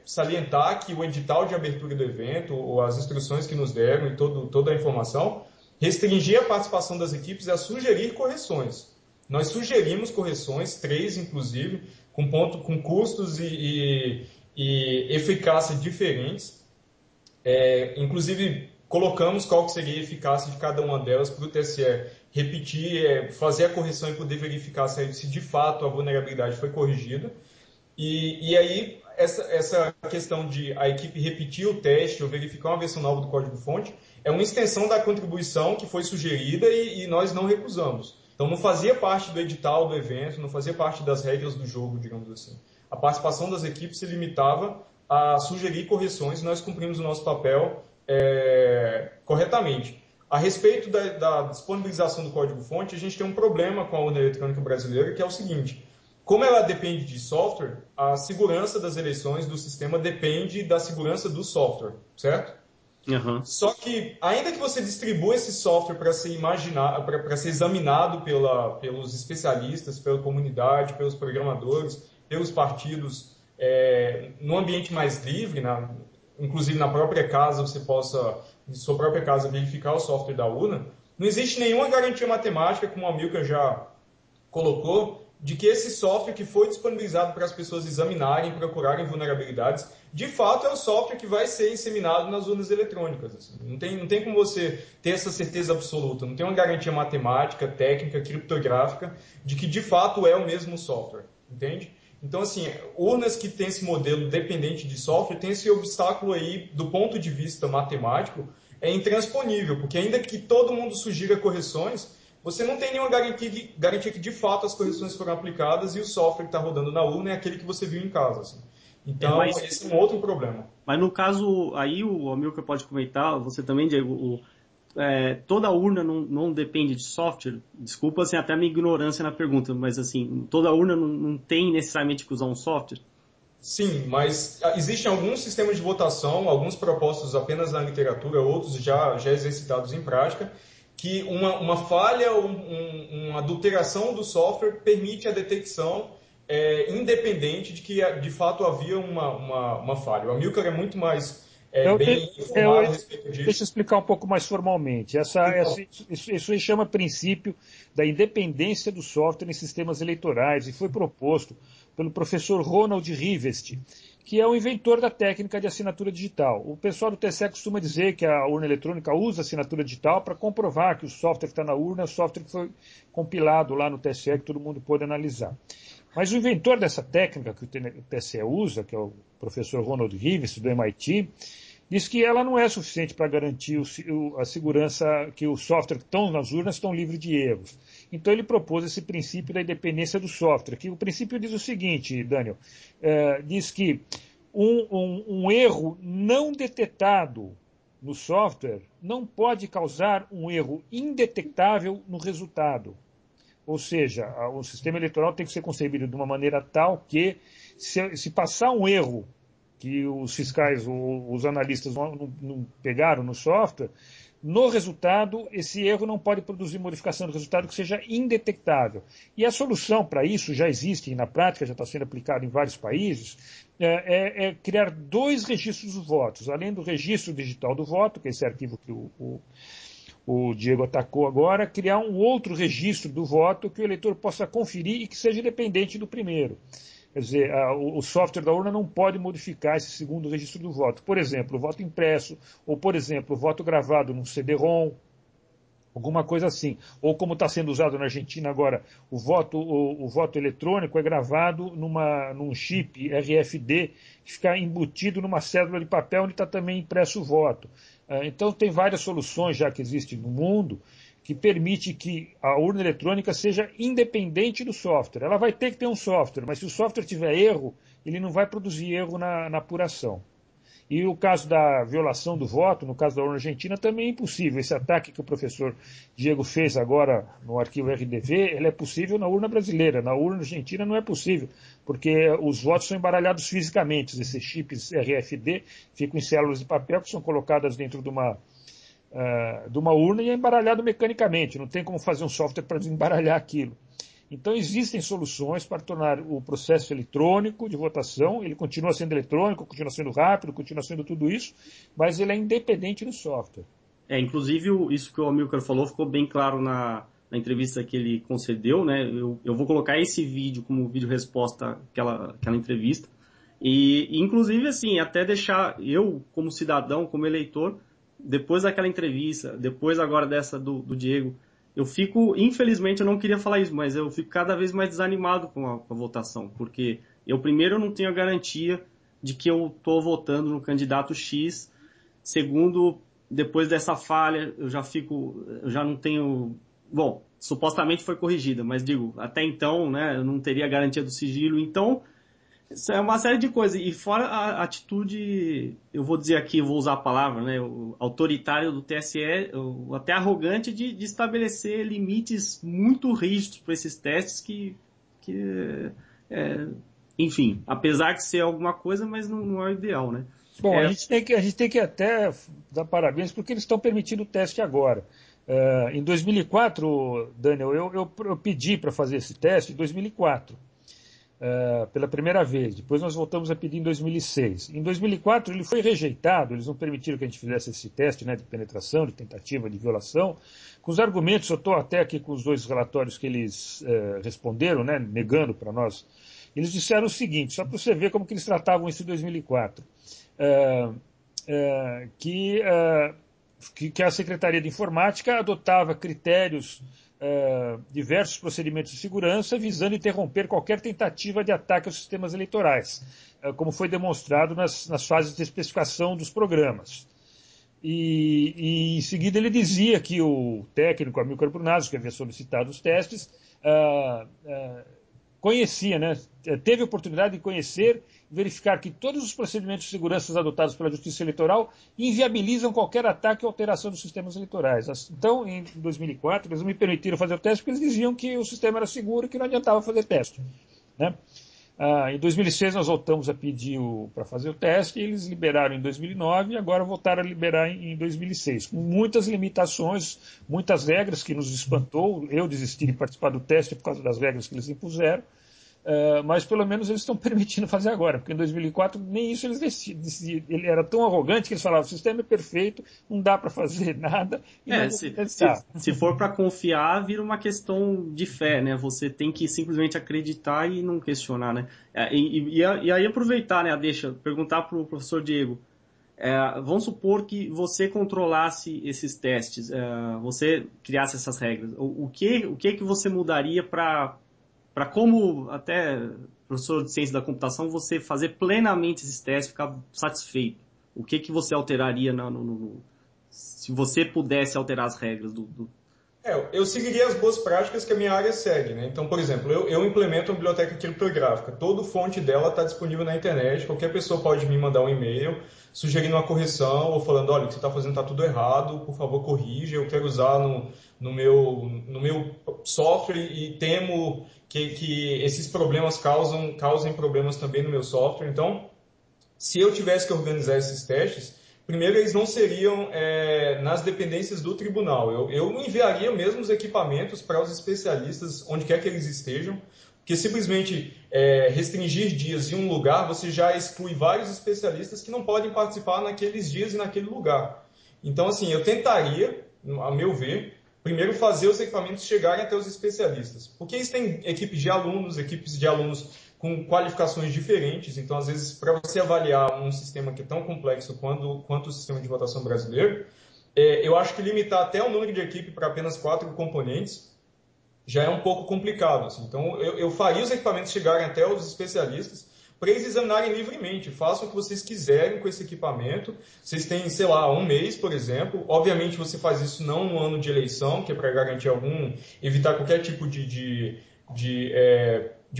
salientar que o edital de abertura do evento, ou as instruções que nos deram e toda a informação, restringir a participação das equipes a sugerir correções. Nós sugerimos correções, 3 inclusive, com custos e eficácia diferentes. Inclusive, colocamos qual que seria a eficácia de cada uma delas para o TSE repetir, fazer a correção e poder verificar se de fato a vulnerabilidade foi corrigida. E aí, essa questão de a equipe repetir o teste ou verificar uma versão nova do código-fonte é uma extensão da contribuição que foi sugerida e nós não recusamos. Então, não fazia parte do edital do evento, não fazia parte das regras do jogo, digamos assim. A participação das equipes se limitava a sugerir correções e nós cumprimos o nosso papel corretamente. A respeito da disponibilização do código-fonte, a gente tem um problema com a urna eletrônica brasileira, que é o seguinte: como ela depende de software, a segurança das eleições do sistema depende da segurança do software, certo? Uhum. Só que, ainda que você distribua esse software para ser examinado pelos especialistas, pela comunidade, pelos programadores, pelos partidos, num ambiente mais livre, inclusive na própria casa, você possa, em sua própria casa, verificar o software da urna, não existe nenhuma garantia matemática, como a Milka já colocou, de que esse software que foi disponibilizado para as pessoas examinarem, procurarem vulnerabilidades, de fato é o software que vai ser inseminado nas urnas eletrônicas. Assim. Não tem como você ter essa certeza absoluta, não tem uma garantia matemática, técnica, criptográfica, de que de fato é o mesmo software, entende? Então, assim, urnas que têm esse modelo dependente de software, tem esse obstáculo aí, do ponto de vista matemático, é intransponível, porque ainda que todo mundo sugira correções, você não tem nenhuma garantia que de fato as correções foram aplicadas e o software que está rodando na urna é aquele que você viu em casa. Assim. Então, esse é um outro problema. Mas no caso, aí o Amilcar pode comentar, você também, Diego, toda urna não depende de software? Desculpa assim, até a minha ignorância na pergunta, mas assim, toda urna não tem necessariamente que usar um software? Sim, mas existem alguns sistemas de votação, alguns propostos apenas na literatura, outros já exercitados em prática, que uma falha ou uma adulteração do software permite a detecção independente de que de fato havia uma falha. O Amilcar é muito mais bem informado a respeito disso. Deixa eu explicar um pouco mais formalmente. Isso aí chama princípio da independência do software em sistemas eleitorais e foi proposto pelo professor Ronald Rivest, que é o inventor da técnica de assinatura digital. O pessoal do TSE costuma dizer que a urna eletrônica usa assinatura digital para comprovar que o software que está na urna é o software que foi compilado lá no TSE, que todo mundo pode analisar. Mas o inventor dessa técnica que o TSE usa, que é o professor Ronald Rivest, do MIT, diz que ela não é suficiente para garantir a segurança que os softwares que estão nas urnas estão livres de erros. Então ele propôs esse princípio da independência do software, que o princípio diz o seguinte, Daniel, diz que um erro não detectado no software não pode causar um erro indetectável no resultado. Ou seja, o sistema eleitoral tem que ser concebido de uma maneira tal que, se passar um erro que os fiscais, os analistas não pegaram no software, no resultado, esse erro não pode produzir modificação do resultado que seja indetectável. E a solução para isso já existe na prática, já está sendo aplicada em vários países, é criar dois registros dos votos, além do registro digital do voto, que é esse arquivo que o Diego atacou agora, criar um outro registro do voto que o eleitor possa conferir e que seja independente do primeiro. Quer dizer, o software da urna não pode modificar esse segundo registro do voto. Por exemplo, o voto impresso, ou, por exemplo, o voto gravado num CD-ROM, alguma coisa assim. Ou como está sendo usado na Argentina agora, o voto eletrônico é gravado num chip RFD que fica embutido numa cédula de papel onde está também impresso o voto. Então tem várias soluções já que existem no mundo que permite que a urna eletrônica seja independente do software. Ela vai ter que ter um software, mas se o software tiver erro, ele não vai produzir erro na apuração. E o caso da violação do voto, no caso da urna argentina, também é impossível. Esse ataque que o professor Diego fez agora no arquivo RDV, ele é possível na urna brasileira. Na urna argentina não é possível, porque os votos são embaralhados fisicamente. Esses chips RFD ficam em células de papel que são colocadas dentro de uma urna e é embaralhado mecanicamente. Não tem como fazer um software para desembaralhar aquilo. Então existem soluções para tornar o processo eletrônico de votação, ele continua sendo eletrônico, continua sendo rápido, continua sendo tudo isso, mas ele é independente do software. Inclusive isso que o Amilcar falou ficou bem claro na entrevista que ele concedeu, né? Eu vou colocar esse vídeo como vídeo resposta àquela entrevista. E inclusive, assim, até deixar eu, como cidadão, como eleitor, depois daquela entrevista, depois agora dessa do Diego, eu fico, infelizmente, eu não queria falar isso, mas eu fico cada vez mais desanimado com a votação, porque primeiro, não tenho a garantia de que eu estou votando no candidato X, segundo, depois dessa falha, eu já não tenho, bom, supostamente foi corrigida, mas digo, até então, né, eu não teria a garantia do sigilo, então, isso é uma série de coisas. E fora a atitude, eu vou dizer aqui, eu vou usar a palavra, né, o autoritário do TSE, até arrogante de estabelecer limites muito rígidos para esses testes enfim, apesar de ser alguma coisa, mas não é o ideal, né? Bom, a gente tem que até dar parabéns porque eles estão permitindo o teste agora. Em 2004, Daniel, eu pedi para fazer esse teste em 2004. Pela primeira vez. Depois nós voltamos a pedir em 2006. Em 2004 ele foi rejeitado, eles não permitiram que a gente fizesse esse teste, né, de penetração, de tentativa de violação, com os argumentos, eu estou até aqui com os dois relatórios que eles responderam, né, negando para nós. Eles disseram o seguinte, só para você ver como que eles tratavam isso em 2004, que a Secretaria de Informática adotava critérios diversos procedimentos de segurança visando interromper qualquer tentativa de ataque aos sistemas eleitorais, como foi demonstrado nas fases de especificação dos programas. E em seguida ele dizia que o técnico Amilcar Brunazzo, que havia solicitado os testes, conhecia, né? Teve a oportunidade de conhecer e verificar que todos os procedimentos de segurança adotados pela Justiça Eleitoral inviabilizam qualquer ataque ou alteração dos sistemas eleitorais. Então, em 2004, eles não me permitiram fazer o teste porque eles diziam que o sistema era seguro e que não adiantava fazer teste, né? Em 2006 nós voltamos a pedir para fazer o teste, e eles liberaram em 2009 e agora voltaram a liberar em 2006, com muitas limitações, muitas regras que nos espantou. Eu desisti de participar do teste por causa das regras que eles impuseram, mas pelo menos eles estão permitindo fazer agora, porque em 2004 nem isso eles decidiram. Ele era tão arrogante que eles falavam: o sistema é perfeito, não dá para fazer nada. Se for para confiar, vira uma questão de fé, né? Você tem que simplesmente acreditar e não questionar, né? E aí aproveitar, né, perguntar para o professor Diego. Vamos supor que você controlasse esses testes, você criasse essas regras. O que você mudaria para como, até professor de ciência da computação, você fazer plenamente esses testes, ficar satisfeito? O que você alteraria se você pudesse alterar as regras Eu seguiria as boas práticas que a minha área segue, né? Então, por exemplo, eu implemento uma biblioteca criptográfica. Toda fonte dela está disponível na internet. Qualquer pessoa pode me mandar um e-mail sugerindo uma correção ou falando: olha, o que você está fazendo está tudo errado, por favor, corrija. Eu quero usar no meu software e temo que esses problemas causem problemas também no meu software. Então, se eu tivesse que organizar esses testes, primeiro, eles não seriam nas dependências do tribunal. Eu enviaria mesmo os equipamentos para os especialistas, onde quer que eles estejam, porque simplesmente restringir dias em um lugar, você já exclui vários especialistas que não podem participar naqueles dias e naquele lugar. Então, assim, eu tentaria, a meu ver, primeiro fazer os equipamentos chegarem até os especialistas. Porque eles têm equipes de alunos com qualificações diferentes. Então, às vezes, para você avaliar um sistema que é tão complexo quanto o sistema de votação brasileiro, eu acho que limitar até o número de equipe para apenas 4 componentes já é um pouco complicado. Assim. Então, eu faria os equipamentos chegarem até os especialistas para eles examinarem livremente. Façam o que vocês quiserem com esse equipamento. Vocês têm, sei lá, um mês, por exemplo. Obviamente, você faz isso não no ano de eleição, que é para garantir evitar qualquer tipo de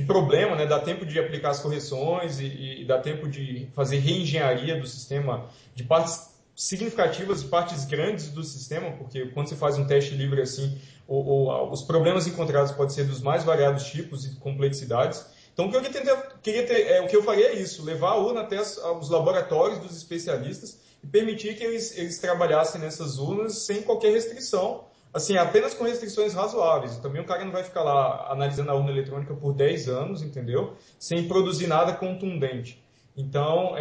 problema, né? Dá tempo de aplicar as correções e dá tempo de fazer reengenharia do sistema de partes significativas, de partes grandes do sistema, porque quando você faz um teste livre assim, os problemas encontrados podem ser dos mais variados tipos e complexidades. Então, o que eu faria é isso, levar a urna até os laboratórios dos especialistas e permitir que eles trabalhassem nessas urnas sem qualquer restrição, assim, apenas com restrições razoáveis. Também o cara não vai ficar lá analisando a urna eletrônica por 10 anos, entendeu? Sem produzir nada contundente. Então,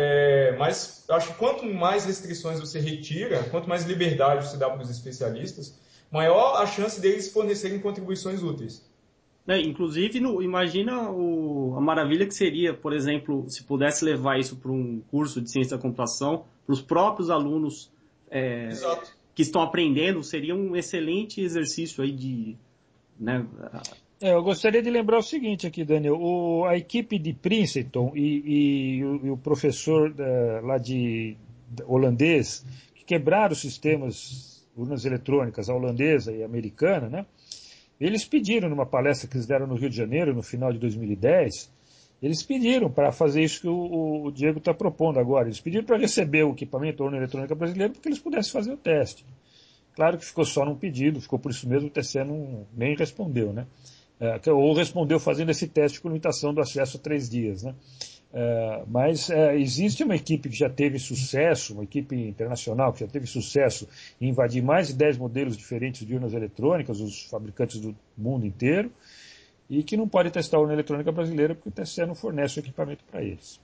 mas acho que quanto mais restrições você retira, quanto mais liberdade você dá para os especialistas, maior a chance deles fornecerem contribuições úteis. Inclusive, imagina a maravilha que seria, por exemplo, se pudesse levar isso para um curso de ciência da computação, para os próprios alunos que estão aprendendo, seria um excelente exercício aí né? Eu gostaria de lembrar o seguinte aqui, Daniel. A equipe de Princeton e o professor lá holandês, que quebraram os sistemas urnas eletrônicas, a holandesa e a americana, né? Eles pediram, numa palestra que eles deram no Rio de Janeiro, no final de 2010, eles pediram para fazer isso que o Diego está propondo agora. Eles pediram para receber o equipamento da urna eletrônica brasileira para que eles pudessem fazer o teste. Claro que ficou só num pedido, ficou por isso mesmo, o TCE nem respondeu, né? Ou respondeu fazendo esse teste com limitação do acesso a 3 dias, né? Mas existe uma equipe que já teve sucesso, uma equipe internacional que já teve sucesso em invadir mais de 10 modelos diferentes de urnas eletrônicas, os fabricantes do mundo inteiro, e que não pode testar a urna eletrônica brasileira porque o TSE não fornece o equipamento para eles.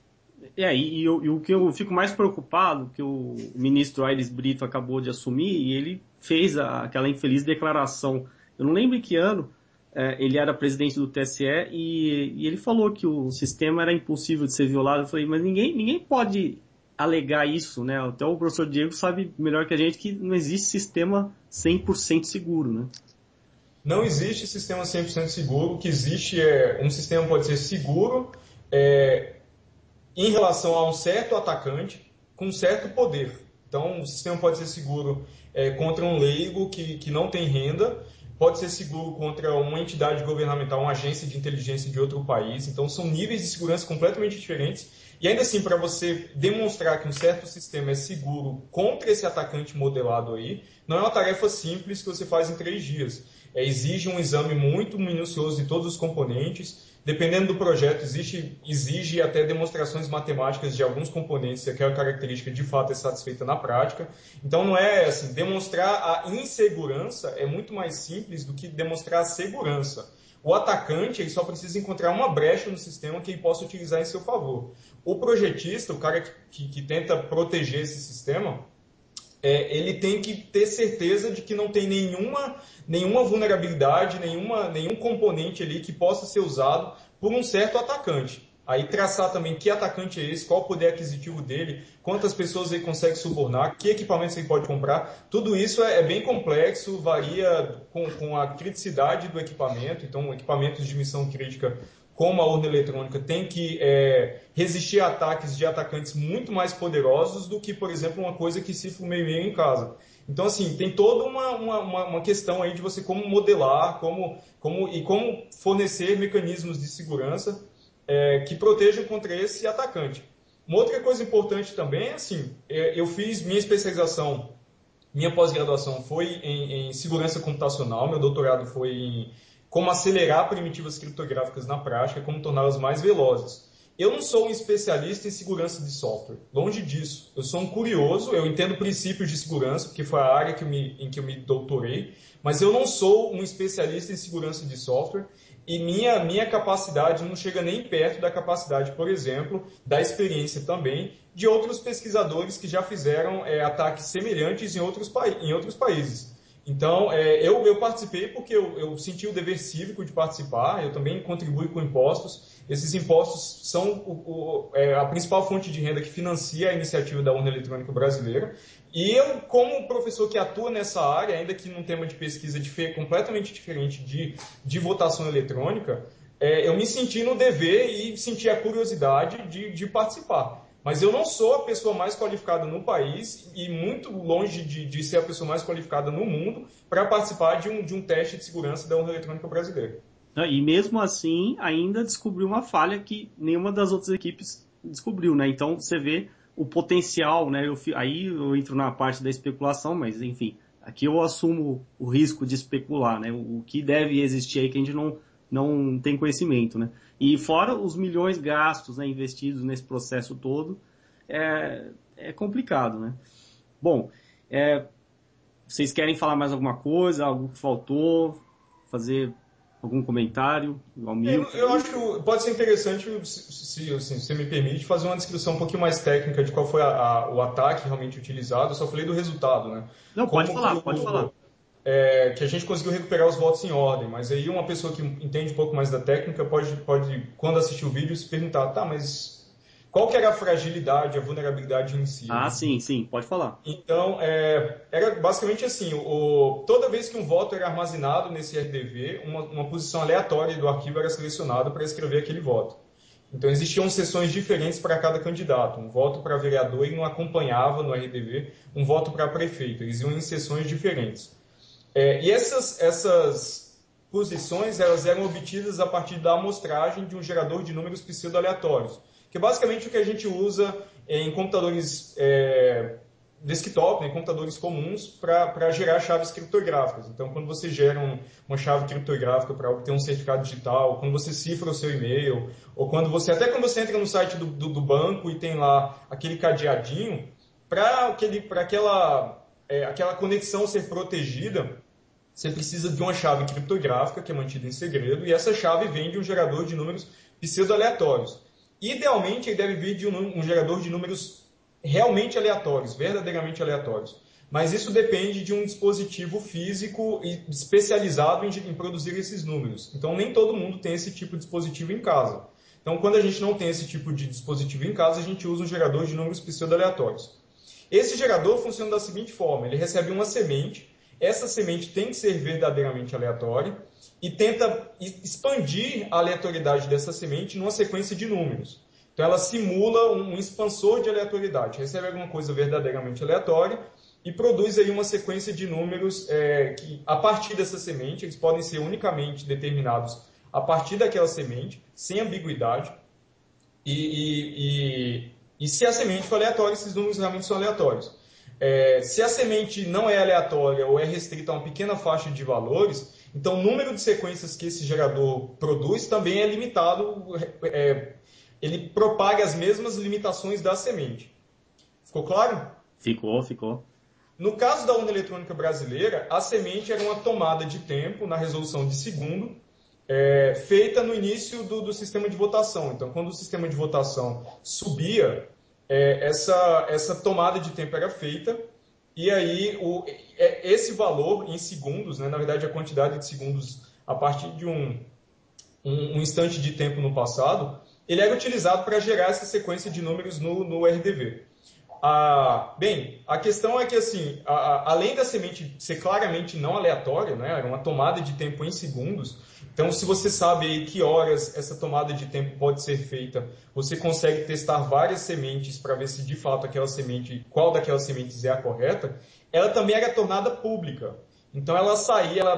E o que eu fico mais preocupado, que o ministro Aires Brito acabou de assumir, e ele fez aquela infeliz declaração, eu não lembro em que ano, ele era presidente do TSE e ele falou que o sistema era impossível de ser violado. Eu falei, mas ninguém pode alegar isso, né? Até o professor Diego sabe melhor que a gente que não existe sistema 100% seguro, né? Não existe sistema 100% seguro. O que existe um sistema pode ser seguro em relação a um certo atacante com certo poder. Então, o sistema pode ser seguro contra um leigo que não tem renda, pode ser seguro contra uma entidade governamental, uma agência de inteligência de outro país. Então, são níveis de segurança completamente diferentes. E ainda assim, para você demonstrar que um certo sistema é seguro contra esse atacante modelado aí, não é uma tarefa simples que você faz em 3 dias. Exige um exame muito minucioso de todos os componentes. Dependendo do projeto, exige até demonstrações matemáticas de alguns componentes, se aquela característica de fato é satisfeita na prática. Então, não é assim, demonstrar a insegurança é muito mais simples do que demonstrar a segurança. O atacante ele só precisa encontrar uma brecha no sistema que ele possa utilizar em seu favor. O projetista, o cara que tenta proteger esse sistema, ele tem que ter certeza de que não tem nenhuma vulnerabilidade, nenhum componente ali que possa ser usado por um certo atacante. Aí traçar também que atacante é esse, qual o poder aquisitivo dele, quantas pessoas ele consegue subornar, que equipamentos ele pode comprar. Tudo isso é bem complexo, varia com a criticidade do equipamento. Então, equipamentos de missão crítica como a urna eletrônica tem que resistir a ataques de atacantes muito mais poderosos do que, por exemplo, uma coisa que cifra o meio-meio em casa. Então, assim, tem toda uma questão aí de você como modelar, como fornecer mecanismos de segurança que protejam contra esse atacante. Uma outra coisa importante também é assim, eu fiz minha especialização, minha pós-graduação foi em segurança computacional, meu doutorado foi em como acelerar primitivas criptográficas na prática, como torná-las mais velozes. Eu não sou um especialista em segurança de software, longe disso. Eu sou um curioso, eu entendo princípios de segurança, porque foi a área em que eu me doutorei, mas eu não sou um especialista em segurança de software e minha capacidade não chega nem perto da capacidade, por exemplo, da experiência também de outros pesquisadores que já fizeram ataques semelhantes em outros países. Então, eu participei porque eu senti o dever cívico de participar, eu também contribuo com impostos. Esses impostos são a principal fonte de renda que financia a iniciativa da urna eletrônica brasileira. E eu, como professor que atua nessa área, ainda que num tema de pesquisa completamente diferente de votação eletrônica, eu me senti no dever e senti a curiosidade de participar. Mas eu não sou a pessoa mais qualificada no país e muito longe de ser a pessoa mais qualificada no mundo para participar de um teste de segurança da urna eletrônica brasileira. E mesmo assim, ainda descobriu uma falha que nenhuma das outras equipes descobriu, né? Então, você vê o potencial, né? Aí eu entro na parte da especulação, mas enfim, aqui eu assumo o risco de especular, né? O que deve existir aí que a gente não tem conhecimento, né? E fora os milhões gastos, né, investidos nesse processo todo, é complicado, né? Bom, vocês querem falar mais alguma coisa, algo que faltou, fazer algum comentário? Eu acho que pode ser interessante, se você me permite, fazer uma descrição um pouquinho mais técnica de qual foi o ataque realmente utilizado. Eu só falei do resultado, né? Não, pode falar. Que a gente conseguiu recuperar os votos em ordem, mas aí uma pessoa que entende um pouco mais da técnica pode quando assistir o vídeo, se perguntar, tá, mas qual que era a fragilidade, a vulnerabilidade em si? Ah, sim, pode falar. Então, era basicamente assim, toda vez que um voto era armazenado nesse RDV, uma posição aleatória do arquivo era selecionada para escrever aquele voto. Então, existiam sessões diferentes para cada candidato. Um voto para vereador e não acompanhava no RDV um voto para prefeito. Eles iam em sessões diferentes. E essas posições elas eram obtidas a partir da amostragem de um gerador de números pseudo-aleatórios, que é basicamente o que a gente usa em computadores desktop, né, computadores comuns, para gerar chaves criptográficas. Então, quando você gera uma chave criptográfica para obter um certificado digital, quando você cifra o seu e-mail, ou quando você entra no site do banco e tem lá aquele cadeadinho, para aquela conexão ser protegida, você precisa de uma chave criptográfica que é mantida em segredo, e essa chave vem de um gerador de números pseudo-aleatórios. Idealmente, ele deve vir de um gerador de números realmente aleatórios, verdadeiramente aleatórios. Mas isso depende de um dispositivo físico especializado em produzir esses números. Então, nem todo mundo tem esse tipo de dispositivo em casa. Então, quando a gente não tem esse tipo de dispositivo em casa, a gente usa um gerador de números pseudo-aleatórios. Esse gerador funciona da seguinte forma: ele recebe uma semente, essa semente tem que ser verdadeiramente aleatória e tenta expandir a aleatoriedade dessa semente numa sequência de números. Então ela simula um expansor de aleatoriedade, recebe alguma coisa verdadeiramente aleatória e produz aí uma sequência de números que, a partir dessa semente, eles podem ser unicamente determinados a partir daquela semente, sem ambiguidade, e se a semente for aleatória, esses números realmente são aleatórios. Se a semente não é aleatória ou é restrita a uma pequena faixa de valores, então o número de sequências que esse gerador produz também é limitado, ele propaga as mesmas limitações da semente. Ficou claro? Ficou. No caso da urna eletrônica brasileira, a semente era uma tomada de tempo na resolução de segundo, feita no início do sistema de votação. Então, quando o sistema de votação subia, essa tomada de tempo era feita, e aí esse valor em segundos, né, na verdade a quantidade de segundos a partir de um instante de tempo no passado, ele era utilizado para gerar essa sequência de números no RDV. Bem, a questão é que, assim, além da semente ser claramente não aleatória, né, era uma tomada de tempo em segundos, então se você sabe aí que horas essa tomada de tempo pode ser feita, você consegue testar várias sementes para ver se de fato qual daquelas sementes é a correta, ela também era tornada pública. Então ela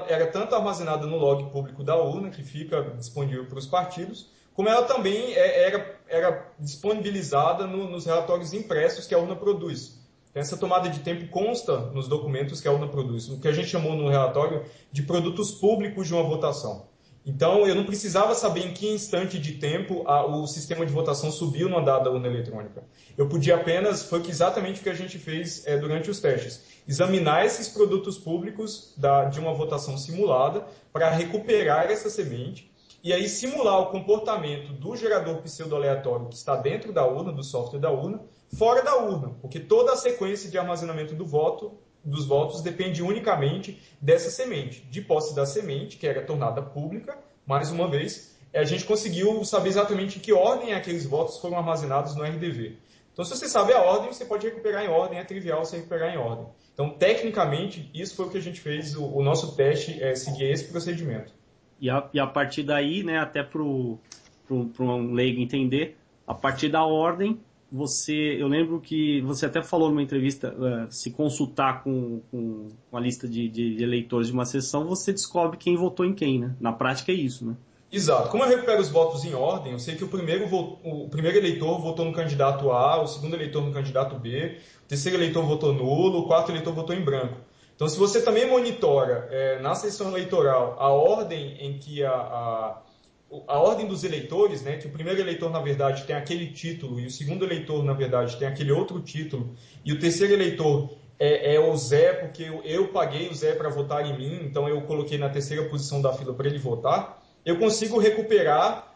era tanto armazenada no log público da urna, que fica disponível para os partidos, como ela também era disponibilizada nos relatórios impressos que a urna produz. Então, essa tomada de tempo consta nos documentos que a urna produz, o que a gente chamou no relatório de produtos públicos de uma votação. Então, eu não precisava saber em que instante de tempo o sistema de votação subiu no andar da urna eletrônica. Eu podia apenas, foi exatamente o que a gente fez durante os testes, examinar esses produtos públicos de uma votação simulada para recuperar essa semente, e aí simular o comportamento do gerador pseudo-aleatório que está dentro da urna, do software da urna, fora da urna, porque toda a sequência de armazenamento dos votos depende unicamente dessa semente. De posse da semente, que era tornada pública, mais uma vez, a gente conseguiu saber exatamente em que ordem aqueles votos foram armazenados no RDV. Então, se você sabe a ordem, você pode recuperar em ordem, é trivial você recuperar em ordem. Então, tecnicamente, isso foi o que a gente fez, o nosso teste seguir esse procedimento. E a partir daí, né, até para um leigo entender, a partir da ordem, eu lembro que você até falou numa entrevista, se consultar com a lista de eleitores de uma sessão, você descobre quem votou em quem, né? Na prática é isso, né? Exato. Como eu recupero os votos em ordem, eu sei que o primeiro eleitor votou no candidato A, o segundo eleitor no candidato B, o terceiro eleitor votou nulo, o quarto eleitor votou em branco. Então, se você também monitora na sessão eleitoral a ordem em que a ordem dos eleitores, né, que o primeiro eleitor, na verdade, tem aquele título, e o segundo eleitor, na verdade, tem aquele outro título, e o terceiro eleitor é o Zé, porque eu paguei o Zé para votar em mim, então eu coloquei na terceira posição da fila para ele votar, eu consigo recuperar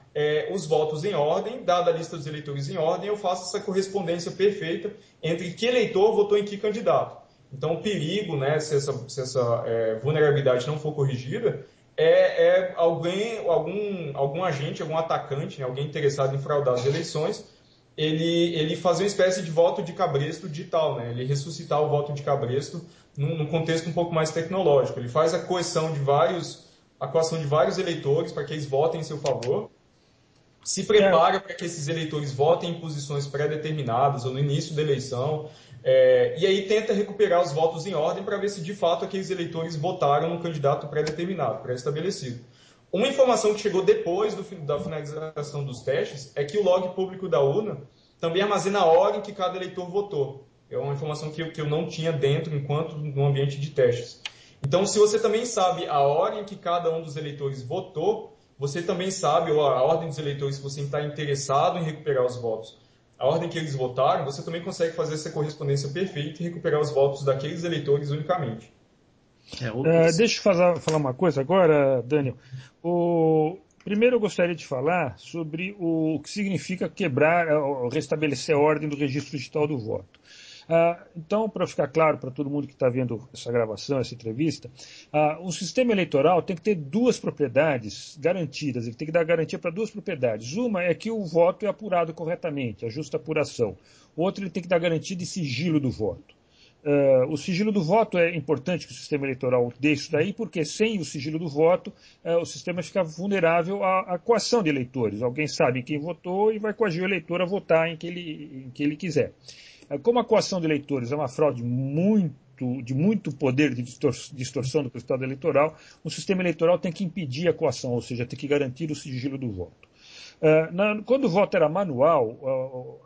os votos em ordem, dada a lista dos eleitores em ordem, eu faço essa correspondência perfeita entre que eleitor votou em que candidato. Então, o perigo, né, se essa vulnerabilidade não for corrigida, algum agente, algum atacante, né, alguém interessado em fraudar as eleições, ele fazer uma espécie de voto de cabresto digital, né, ele ressuscitar o voto de cabresto num contexto um pouco mais tecnológico. Ele faz a coação de vários eleitores para que eles votem em seu favor, se prepara para que esses eleitores votem em posições pré-determinadas ou no início da eleição, e aí tenta recuperar os votos em ordem para ver se de fato aqueles eleitores votaram no candidato pré-determinado, pré-estabelecido. Uma informação que chegou depois da finalização dos testes é que o log público da urna também armazena a hora em que cada eleitor votou. É uma informação que eu não tinha dentro enquanto no ambiente de testes. Então, se você também sabe a hora em que cada um dos eleitores votou, você também sabe, ou a ordem dos eleitores, se você está interessado em recuperar os votos, a ordem que eles votaram, você também consegue fazer essa correspondência perfeita e recuperar os votos daqueles eleitores unicamente. Deixa eu falar uma coisa agora, Daniel. Primeiro eu gostaria de falar sobre o que significa restabelecer a ordem do registro digital do voto. Então, para ficar claro para todo mundo que está vendo essa gravação, essa entrevista, o sistema eleitoral tem que ter duas propriedades garantidas, ele tem que dar garantia para duas propriedades. Uma é que o voto é apurado corretamente, a justa apuração. Outra, ele tem que dar garantia de sigilo do voto. O sigilo do voto é importante que o sistema eleitoral dê isso daí, porque sem o sigilo do voto, o sistema fica vulnerável à coação de eleitores. Alguém sabe quem votou e vai coagir o eleitor a votar em que ele quiser. Como a coação de eleitores é uma fraude muito muito poder de distorção do resultado eleitoral, o sistema eleitoral tem que impedir a coação, ou seja, tem que garantir o sigilo do voto. Quando o voto era manual,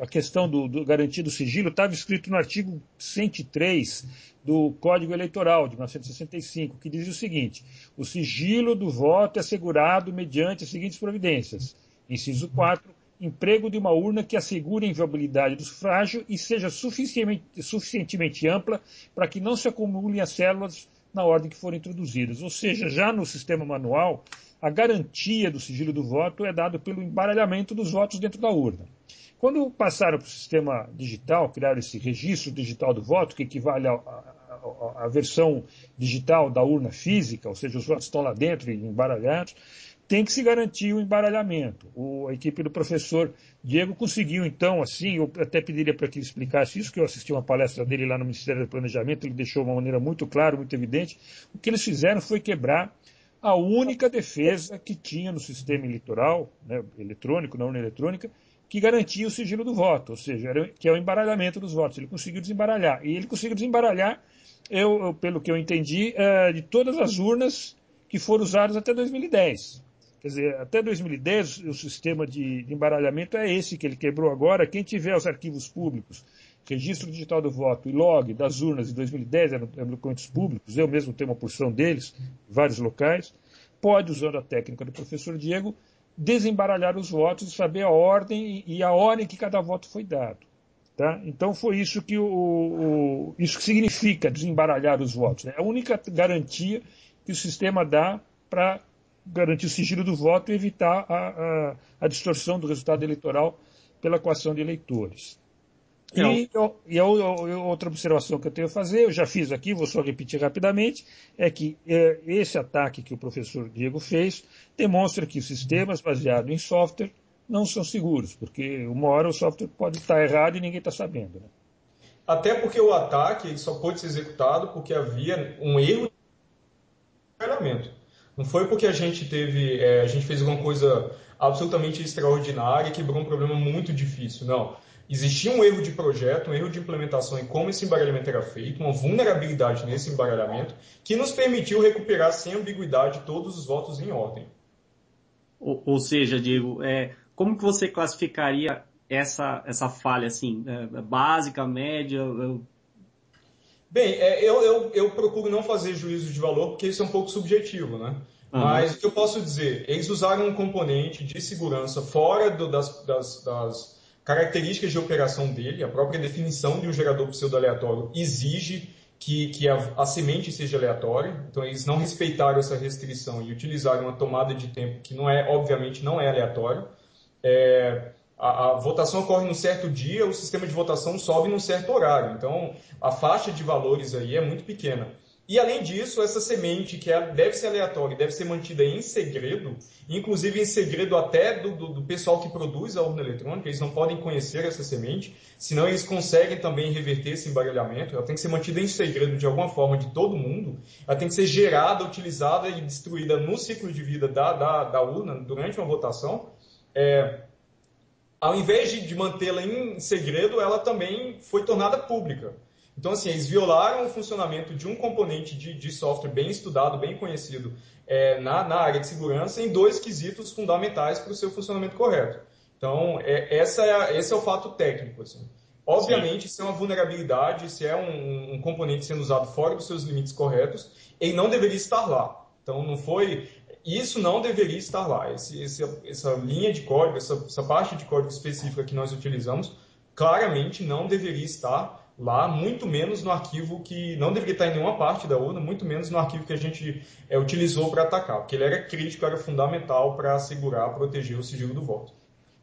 a questão do garantia do sigilo estava escrito no artigo 103 do Código Eleitoral de 1965, que dizia o seguinte: o sigilo do voto é assegurado mediante as seguintes providências. Inciso 4, emprego de uma urna que assegure a inviolabilidade do sufrágio e seja suficientemente ampla para que não se acumulem as células na ordem que forem introduzidas. Ou seja, já no sistema manual, a garantia do sigilo do voto é dada pelo embaralhamento dos votos dentro da urna. Quando passaram para o sistema digital, criaram esse registro digital do voto, que equivale à versão digital da urna física, ou seja, os votos estão lá dentro embaralhados, tem que se garantir o embaralhamento. A equipe do professor Diego conseguiu, então, assim, eu até pediria para que ele explicasse isso, que eu assisti uma palestra dele lá no Ministério do Planejamento, ele deixou de uma maneira muito clara, muito evidente. O que eles fizeram foi quebrar a única defesa que tinha no sistema eleitoral, né, eletrônico, na urna eletrônica, que garantia o sigilo do voto, ou seja, que é o embaralhamento dos votos. Ele conseguiu desembaralhar. E ele conseguiu desembaralhar, pelo que eu entendi, de todas as urnas que foram usadas até 2010. Quer dizer, até 2010 o sistema de embaralhamento é esse que ele quebrou agora. Quem tiver os arquivos públicos, registro digital do voto e log das urnas de 2010, eram documentos públicos, eu mesmo tenho uma porção deles, em vários locais, pode, usando a técnica do professor Diego, desembaralhar os votos e saber a ordem e a hora em que cada voto foi dado. Tá? Então foi isso que isso que significa desembaralhar os votos. É a única garantia que o sistema dá para garantir o sigilo do voto e evitar a distorção do resultado eleitoral pela coação de eleitores. E a outra observação que eu tenho a fazer, eu já fiz aqui, vou só repetir rapidamente, é que esse ataque que o professor Diego fez demonstra que os sistemas baseados em software não são seguros, porque uma hora o software pode estar errado e ninguém está sabendo. Né? Até porque o ataque ele só pôde ser executado porque havia um erro de embaralhamento. Não foi porque a gente fez alguma coisa absolutamente extraordinária e quebrou um problema muito difícil, não. Existia um erro de projeto, um erro de implementação em como esse embaralhamento era feito, uma vulnerabilidade nesse embaralhamento, que nos permitiu recuperar sem ambiguidade todos os votos em ordem. Ou seja, Diego, como que você classificaria essa falha, assim, básica, média? Bem, eu procuro não fazer juízo de valor, porque isso é um pouco subjetivo, né? Uhum. Mas o que eu posso dizer? Eles usaram um componente de segurança fora das características de operação dele, a própria definição de um gerador pseudo-aleatório exige que a semente seja aleatória, então eles não respeitaram essa restrição e utilizaram uma tomada de tempo que obviamente não é aleatório. A votação ocorre num certo dia, o sistema de votação sobe num certo horário, então a faixa de valores aí é muito pequena. E, além disso, essa semente, que deve ser aleatória e deve ser mantida em segredo, inclusive em segredo até do pessoal que produz a urna eletrônica, eles não podem conhecer essa semente, senão eles conseguem também reverter esse embaralhamento. Ela tem que ser mantida em segredo de alguma forma de todo mundo, ela tem que ser gerada, utilizada e destruída no ciclo de vida da urna durante uma votação. Ao invés de mantê-la em segredo, ela também foi tornada pública. Então, assim, eles violaram o funcionamento de um componente de software bem estudado, bem conhecido na área de segurança, em dois quesitos fundamentais para o seu funcionamento correto. Então, esse é o fato técnico. Assim. Obviamente, se é uma vulnerabilidade, se é um componente sendo usado fora dos seus limites corretos, ele não deveria estar lá. Então, isso não deveria estar lá. Essa linha de código, essa parte de código específica que nós utilizamos, claramente não deveria estar lá, muito menos no arquivo que não deveria estar em nenhuma parte da urna, muito menos no arquivo que a gente utilizou para atacar, porque ele era crítico, era fundamental para assegurar, proteger o sigilo do voto.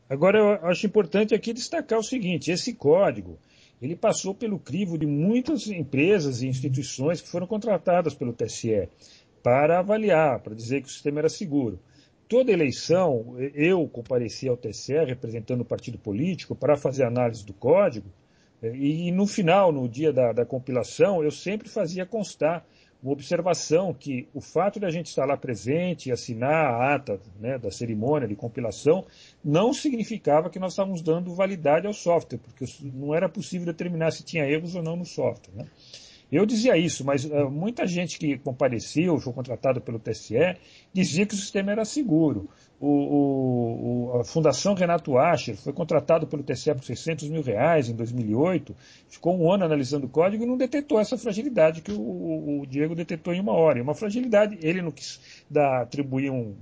Agora, eu acho importante aqui destacar o seguinte, esse código, ele passou pelo crivo de muitas empresas e instituições que foram contratadas pelo TSE para avaliar, para dizer que o sistema era seguro. Toda eleição, eu compareci ao TSE, representando o partido político, para fazer análise do código, e no final, no dia da compilação, eu sempre fazia constar uma observação que o fato de a gente estar lá presente e assinar a ata, né, da cerimônia de compilação não significava que nós estávamos dando validade ao software, porque não era possível determinar se tinha erros ou não no software, né? Eu dizia isso, mas muita gente que compareceu, foi contratada pelo TSE, dizia que o sistema era seguro. A Fundação Renato Ascher foi contratado pelo TSE por R$600 mil em 2008, ficou um ano analisando o código e não detectou essa fragilidade que o Diego detectou em uma hora. Uma fragilidade, ele não quis atribuir um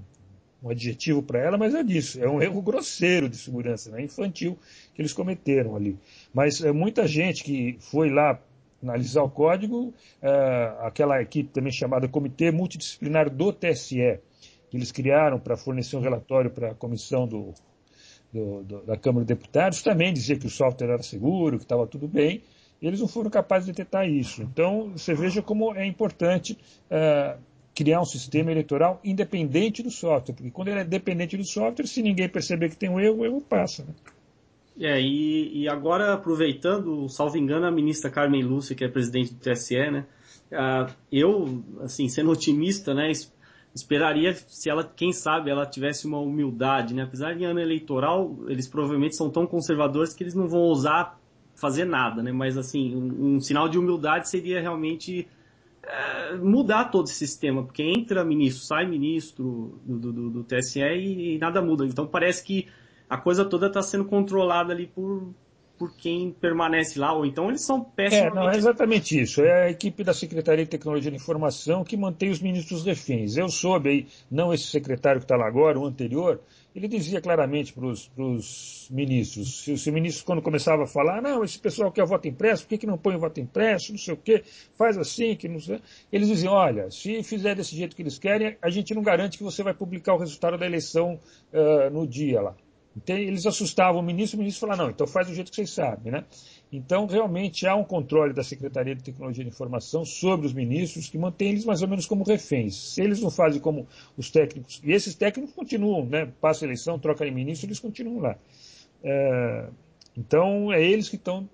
adjetivo para ela, mas é disso, é um erro grosseiro de segurança, né, infantil, que eles cometeram ali. Mas muita gente que foi lá analisar o código, aquela equipe também chamada Comitê Multidisciplinar do TSE, que eles criaram para fornecer um relatório para a comissão da Câmara de Deputados, também dizia que o software era seguro, que estava tudo bem, e eles não foram capazes de detectar isso. Então, você veja como é importante criar um sistema eleitoral independente do software, porque quando ele é dependente do software, se ninguém perceber que tem um erro, o erro passa, né? E agora, aproveitando, salvo engano, a ministra Carmen Lúcia, que é presidente do TSE, né? Eu, assim, sendo otimista, né, esperaria se ela, quem sabe, ela tivesse uma humildade, né? Apesar de ano eleitoral, eles provavelmente são tão conservadores que eles não vão ousar fazer nada, né? Mas, assim, um sinal de humildade seria realmente mudar todo esse sistema, porque entra ministro, sai ministro do TSE e nada muda. Então parece que a coisa toda está sendo controlada ali por quem permanece lá, ou então eles são péssimamente... Não, é exatamente isso. É a equipe da Secretaria de Tecnologia de Informação que mantém os ministros reféns. Eu soube aí, não esse secretário que está lá agora, o anterior, ele dizia claramente para os ministros, se o ministro quando começava a falar, não, esse pessoal quer voto impresso, por que não põe o voto impresso, não sei o quê, faz assim, que não sei... Eles diziam, olha, se fizer desse jeito que eles querem, a gente não garante que você vai publicar o resultado da eleição no dia lá. Então, eles assustavam o ministro falava, não, então faz do jeito que vocês sabem, né? Então, realmente, há um controle da Secretaria de Tecnologia de Informação sobre os ministros que mantém eles mais ou menos como reféns. Se eles não fazem como os técnicos, e esses técnicos continuam, né? Passa a eleição, troca de ministro, eles continuam lá. Então, é eles que estão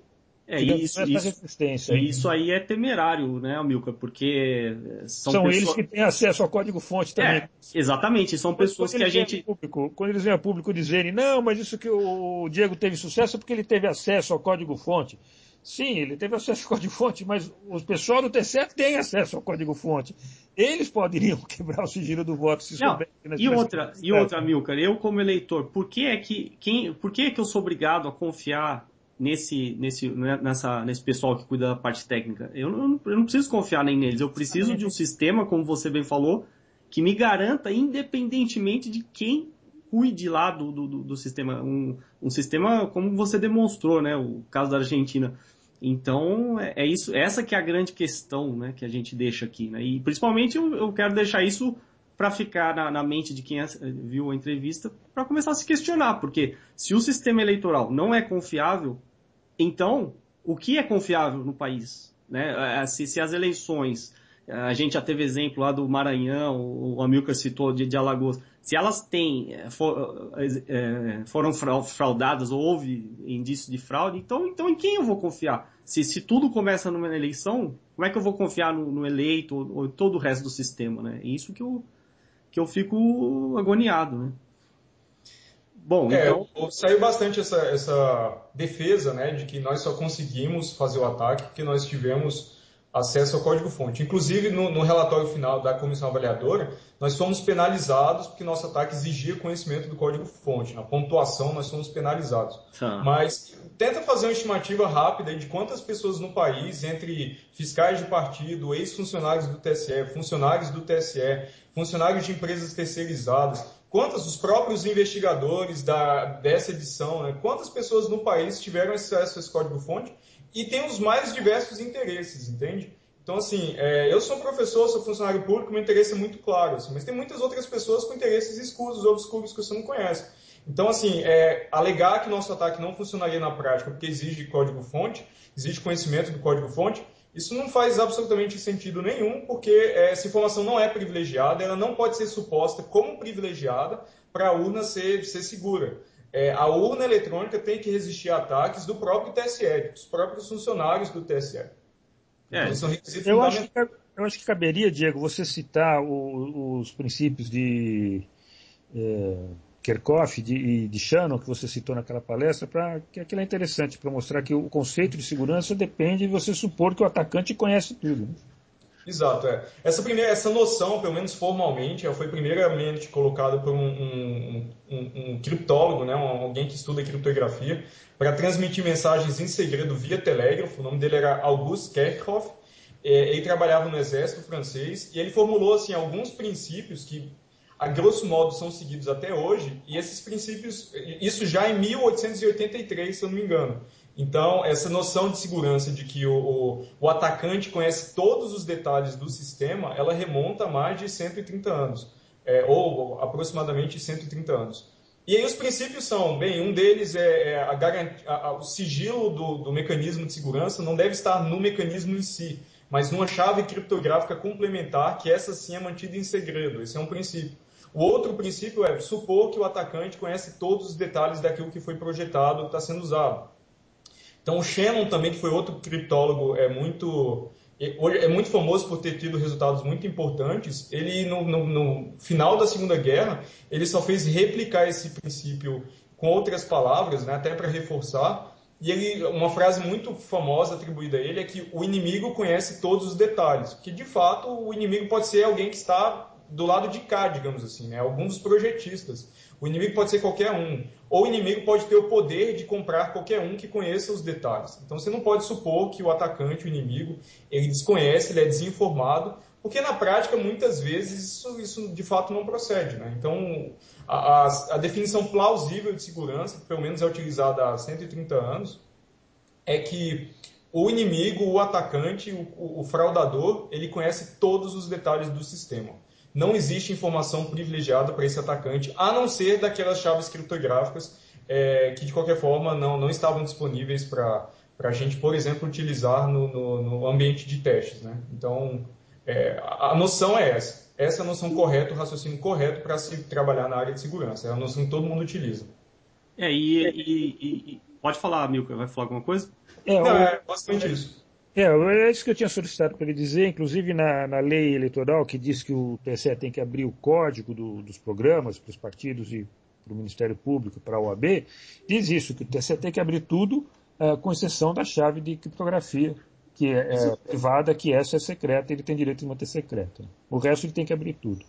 criando essa resistência. Isso aí é temerário, né, Amilcar? Porque são eles que têm acesso ao código-fonte também. Exatamente, são pessoas que a gente... Quando eles vêm a público dizerem, não, mas isso que o Diego teve sucesso é porque ele teve acesso ao código-fonte. Sim, ele teve acesso ao código-fonte, mas o pessoal do TSE tem acesso ao código-fonte. Eles poderiam quebrar o sigilo do voto se souberem. E outra, Amilcar, eu como eleitor, por que é que eu sou obrigado a confiar nesse pessoal que cuida da parte técnica? Eu não preciso confiar nem neles, eu preciso de um sistema, como você bem falou, que me garanta, independentemente de quem cuide lá do sistema. Um sistema como você demonstrou, né? O caso da Argentina. Então, é isso, essa que é a grande questão, né, que a gente deixa aqui, né? E principalmente eu quero deixar isso para ficar na mente de quem viu a entrevista, para começar a se questionar, porque se o sistema eleitoral não é confiável, então o que é confiável no país? Né? Se as eleições, a gente já teve exemplo lá do Maranhão, o Amilcar citou de Alagoas, se elas foram fraudadas ou houve indício de fraude, então em quem eu vou confiar? Se tudo começa numa eleição, como é que eu vou confiar no eleito ou em todo o resto do sistema? Né? É isso que eu fico agoniado. Né? Bom, então... Saiu bastante essa defesa, né, de que nós só conseguimos fazer o ataque porque nós tivemos acesso ao código-fonte. Inclusive, no relatório final da comissão avaliadora, nós fomos penalizados porque nosso ataque exigia conhecimento do código-fonte. Na pontuação, nós fomos penalizados. Mas tenta fazer uma estimativa rápida de quantas pessoas no país, entre fiscais de partido, ex-funcionários do TSE, funcionários do TSE, funcionários de empresas terceirizadas, quantos os próprios investigadores dessa edição, né, quantas pessoas no país tiveram acesso a esse código-fonte e tem os mais diversos interesses, entende? Então, assim, eu sou professor, sou funcionário público, meu interesse é muito claro, assim, mas tem muitas outras pessoas com interesses escusos, obscuros, que você não conhece. Então, assim, alegar que nosso ataque não funcionaria na prática porque exige código-fonte, exige conhecimento do código-fonte, isso não faz absolutamente sentido nenhum, porque essa informação não é privilegiada, ela não pode ser suposta como privilegiada para a urna ser segura. A urna eletrônica tem que resistir a ataques do próprio TSE, dos próprios funcionários do TSE. Então, isso é um requisito fundamental. Eu acho que caberia, Diego, você citar os princípios de Kerckhoff e de Shannon, que você citou naquela palestra, que aquilo é interessante, para mostrar que o conceito de segurança depende de você supor que o atacante conhece tudo. Né? Exato, é. Essa noção, pelo menos formalmente, ela foi primeiramente colocada por um criptólogo, né, alguém que estuda criptografia, para transmitir mensagens em segredo via telégrafo. O nome dele era Auguste Kerckhoff. Ele trabalhava no exército francês e ele formulou assim alguns princípios que, a grosso modo, são seguidos até hoje. E esses princípios, isso já em 1883, se eu não me engano. Então, essa noção de segurança de que o atacante conhece todos os detalhes do sistema, ela remonta a mais de 130 anos, ou aproximadamente 130 anos. E aí os princípios são, bem, um deles é o sigilo do mecanismo de segurança não deve estar no mecanismo em si, mas numa chave criptográfica complementar, que essa sim é mantida em segredo. Esse é um princípio. O outro princípio é supor que o atacante conhece todos os detalhes daquilo que foi projetado, está sendo usado. Então, o Shannon também, que foi outro criptólogo, é muito famoso por ter tido resultados muito importantes. Ele, no final da Segunda Guerra, ele só fez replicar esse princípio com outras palavras, né, até para reforçar. E uma frase muito famosa atribuída a ele é que o inimigo conhece todos os detalhes. Que, de fato, o inimigo pode ser alguém que está do lado de cá, digamos assim, né? Algum dos projetistas. O inimigo pode ser qualquer um. Ou o inimigo pode ter o poder de comprar qualquer um que conheça os detalhes. Então você não pode supor que o atacante, o inimigo, ele desconhece, ele é desinformado, porque na prática, muitas vezes, isso de fato não procede. Né? Então, a definição plausível de segurança, que pelo menos é utilizada há 130 anos, é que o inimigo, o atacante, o fraudador, ele conhece todos os detalhes do sistema. Não existe informação privilegiada para esse atacante, a não ser daquelas chaves criptográficas que, de qualquer forma, não estavam disponíveis para a gente, por exemplo, utilizar no ambiente de testes. Né? Então, a noção é essa. Essa é a noção correta, o raciocínio correto para se trabalhar na área de segurança. É a noção que todo mundo utiliza. Pode falar, Milka, vai falar alguma coisa? Não, é basicamente isso. É isso que eu tinha solicitado para ele dizer, inclusive na lei eleitoral, que diz que o TSE tem que abrir o código dos programas para os partidos e para o Ministério Público, para a OAB, diz isso, que o TSE tem que abrir tudo, com exceção da chave de criptografia, que é privada, que essa é secreta, ele tem direito de manter secreta. O resto ele tem que abrir tudo.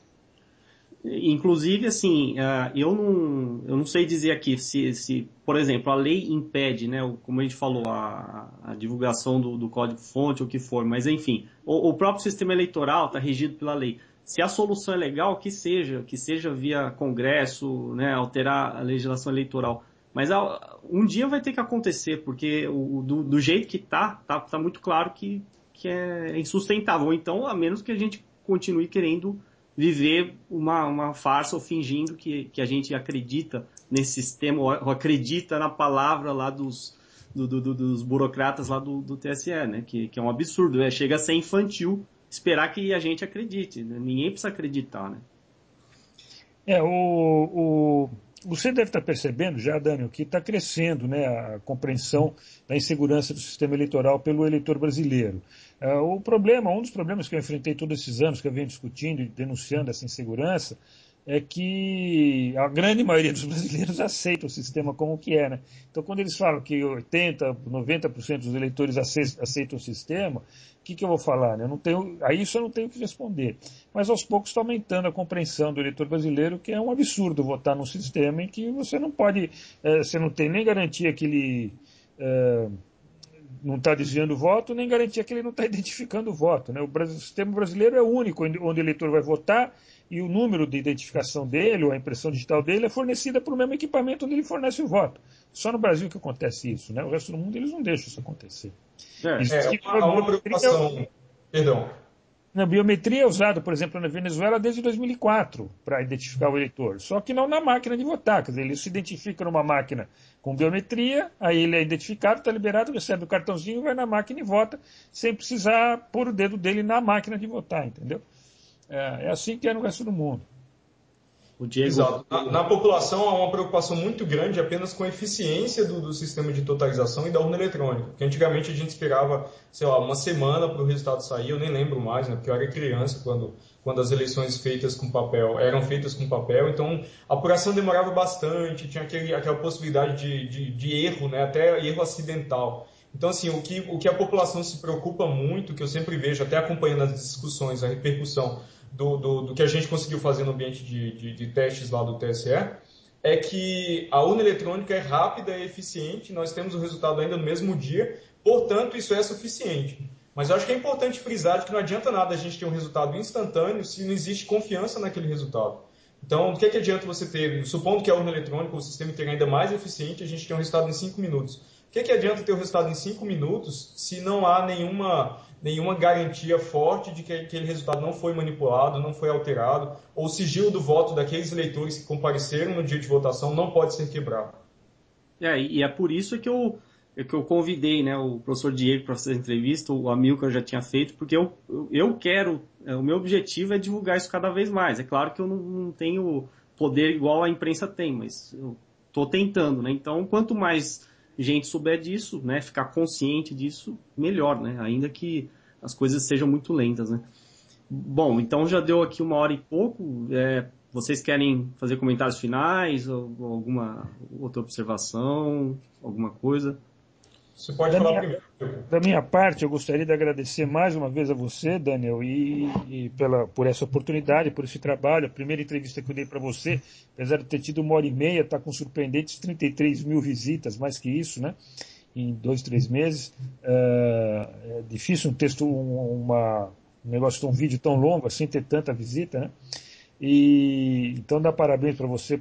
Inclusive, assim, eu não sei dizer aqui se, por exemplo, a lei impede, né, como a gente falou, a divulgação do código-fonte ou o que for, mas enfim, o próprio sistema eleitoral está regido pela lei. Se a solução é legal, que seja via Congresso, né, alterar a legislação eleitoral. Mas um dia vai ter que acontecer, porque do jeito que tá muito claro que é insustentável. Então, a menos que a gente continue querendo viver uma farsa ou fingindo que a gente acredita nesse sistema ou acredita na palavra lá dos burocratas lá do TSE, né? Que é um absurdo, chega a ser infantil esperar que a gente acredite, né? Ninguém precisa acreditar, né? Você deve estar percebendo já, Daniel, que está crescendo, né, a compreensão da insegurança do sistema eleitoral pelo eleitor brasileiro. Um dos problemas que eu enfrentei todos esses anos, que eu venho discutindo e denunciando essa insegurança, é que a grande maioria dos brasileiros aceita o sistema como que é. Né? Então, quando eles falam que 80%, 90% dos eleitores aceitam o sistema, o que eu vou falar? Né? A isso eu não tenho que responder. Mas aos poucos está aumentando a compreensão do eleitor brasileiro, que é um absurdo votar num sistema em que você não pode, você não tem nem garantia que ele não está desviando o voto, nem garantia que ele não está identificando o voto. Né? O sistema brasileiro é o único onde o eleitor vai votar e o número de identificação dele, ou a impressão digital dele, é fornecida por mesmo equipamento onde ele fornece o voto. Só no Brasil que acontece isso. Né? O resto do mundo eles não deixam isso acontecer. Uma preocupação... Perdão. A biometria é usada, por exemplo, na Venezuela desde 2004 para identificar o eleitor, só que não na máquina de votar. Quer dizer, ele se identifica numa máquina com biometria, aí ele é identificado, está liberado, recebe o cartãozinho, vai na máquina e vota, sem precisar pôr o dedo dele na máquina de votar, entendeu? É assim que é no resto do mundo. O Diego... Exato. Na população há uma preocupação muito grande apenas com a eficiência do sistema de totalização e da urna eletrônica. Porque antigamente a gente esperava, sei lá, uma semana para o resultado sair, eu nem lembro mais, né? Porque eu era criança quando as eleições feitas com papel eram feitas com papel, então a apuração demorava bastante, tinha aquela possibilidade de erro, né? Até erro acidental. Então, assim, o que a população se preocupa muito, que eu sempre vejo, até acompanhando as discussões, a repercussão do que a gente conseguiu fazer no ambiente de testes lá do TSE, é que a urna eletrônica é rápida e eficiente, nós temos o resultado ainda no mesmo dia, portanto, isso é suficiente. Mas eu acho que é importante frisar que não adianta nada a gente ter um resultado instantâneo se não existe confiança naquele resultado. Então, do que adianta você ter, supondo que a urna eletrônica, o sistema inteira ainda mais eficiente, a gente tem um resultado em 5 minutos. O que adianta ter o resultado em 5 minutos se não há nenhuma garantia forte de que aquele resultado não foi manipulado, não foi alterado, ou o sigilo do voto daqueles eleitores que compareceram no dia de votação não pode ser quebrado? E é por isso que eu convidei, né, o professor Diego para fazer a entrevista, o Amilcar já tinha feito, porque eu quero, o meu objetivo é divulgar isso cada vez mais. É claro que eu não tenho poder igual a imprensa tem, mas eu estou tentando, né? Então, quanto mais gente souber disso, né, ficar consciente disso, melhor, né? Ainda que as coisas sejam muito lentas, né? Bom, então já deu aqui 1 hora e pouco. Vocês querem fazer comentários finais ou alguma outra observação, alguma coisa? Você pode falar primeiro. Da minha parte, eu gostaria de agradecer mais uma vez a você, Daniel, por essa oportunidade, por esse trabalho. A primeira entrevista que eu dei para você, apesar de ter tido 1 hora e meia, está com surpreendentes 33 mil visitas, mais que isso, né? Em 2, 3 meses. É difícil um texto, um negócio, um vídeo tão longo assim, ter tanta visita, né? Então, dar parabéns para você,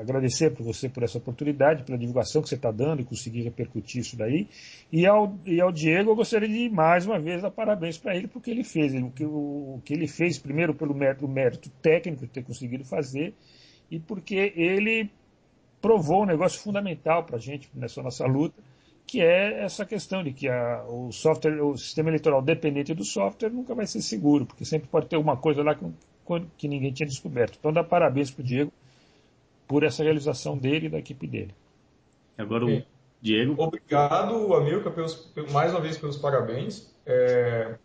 agradecer para você por essa oportunidade, pela divulgação que você está dando e conseguir repercutir isso daí. E ao Diego, eu gostaria de, mais uma vez, dar parabéns para ele, porque ele fez. O que ele fez, primeiro, pelo mérito técnico de ter conseguido fazer, e porque ele provou um negócio fundamental para a gente, nessa nossa luta, que é essa questão de que o sistema eleitoral dependente do software nunca vai ser seguro, porque sempre pode ter alguma coisa lá que ninguém tinha descoberto. Então, dá parabéns para o Diego por essa realização dele e da equipe dele. Agora o Diego. Obrigado, Amilcar, mais uma vez pelos parabéns.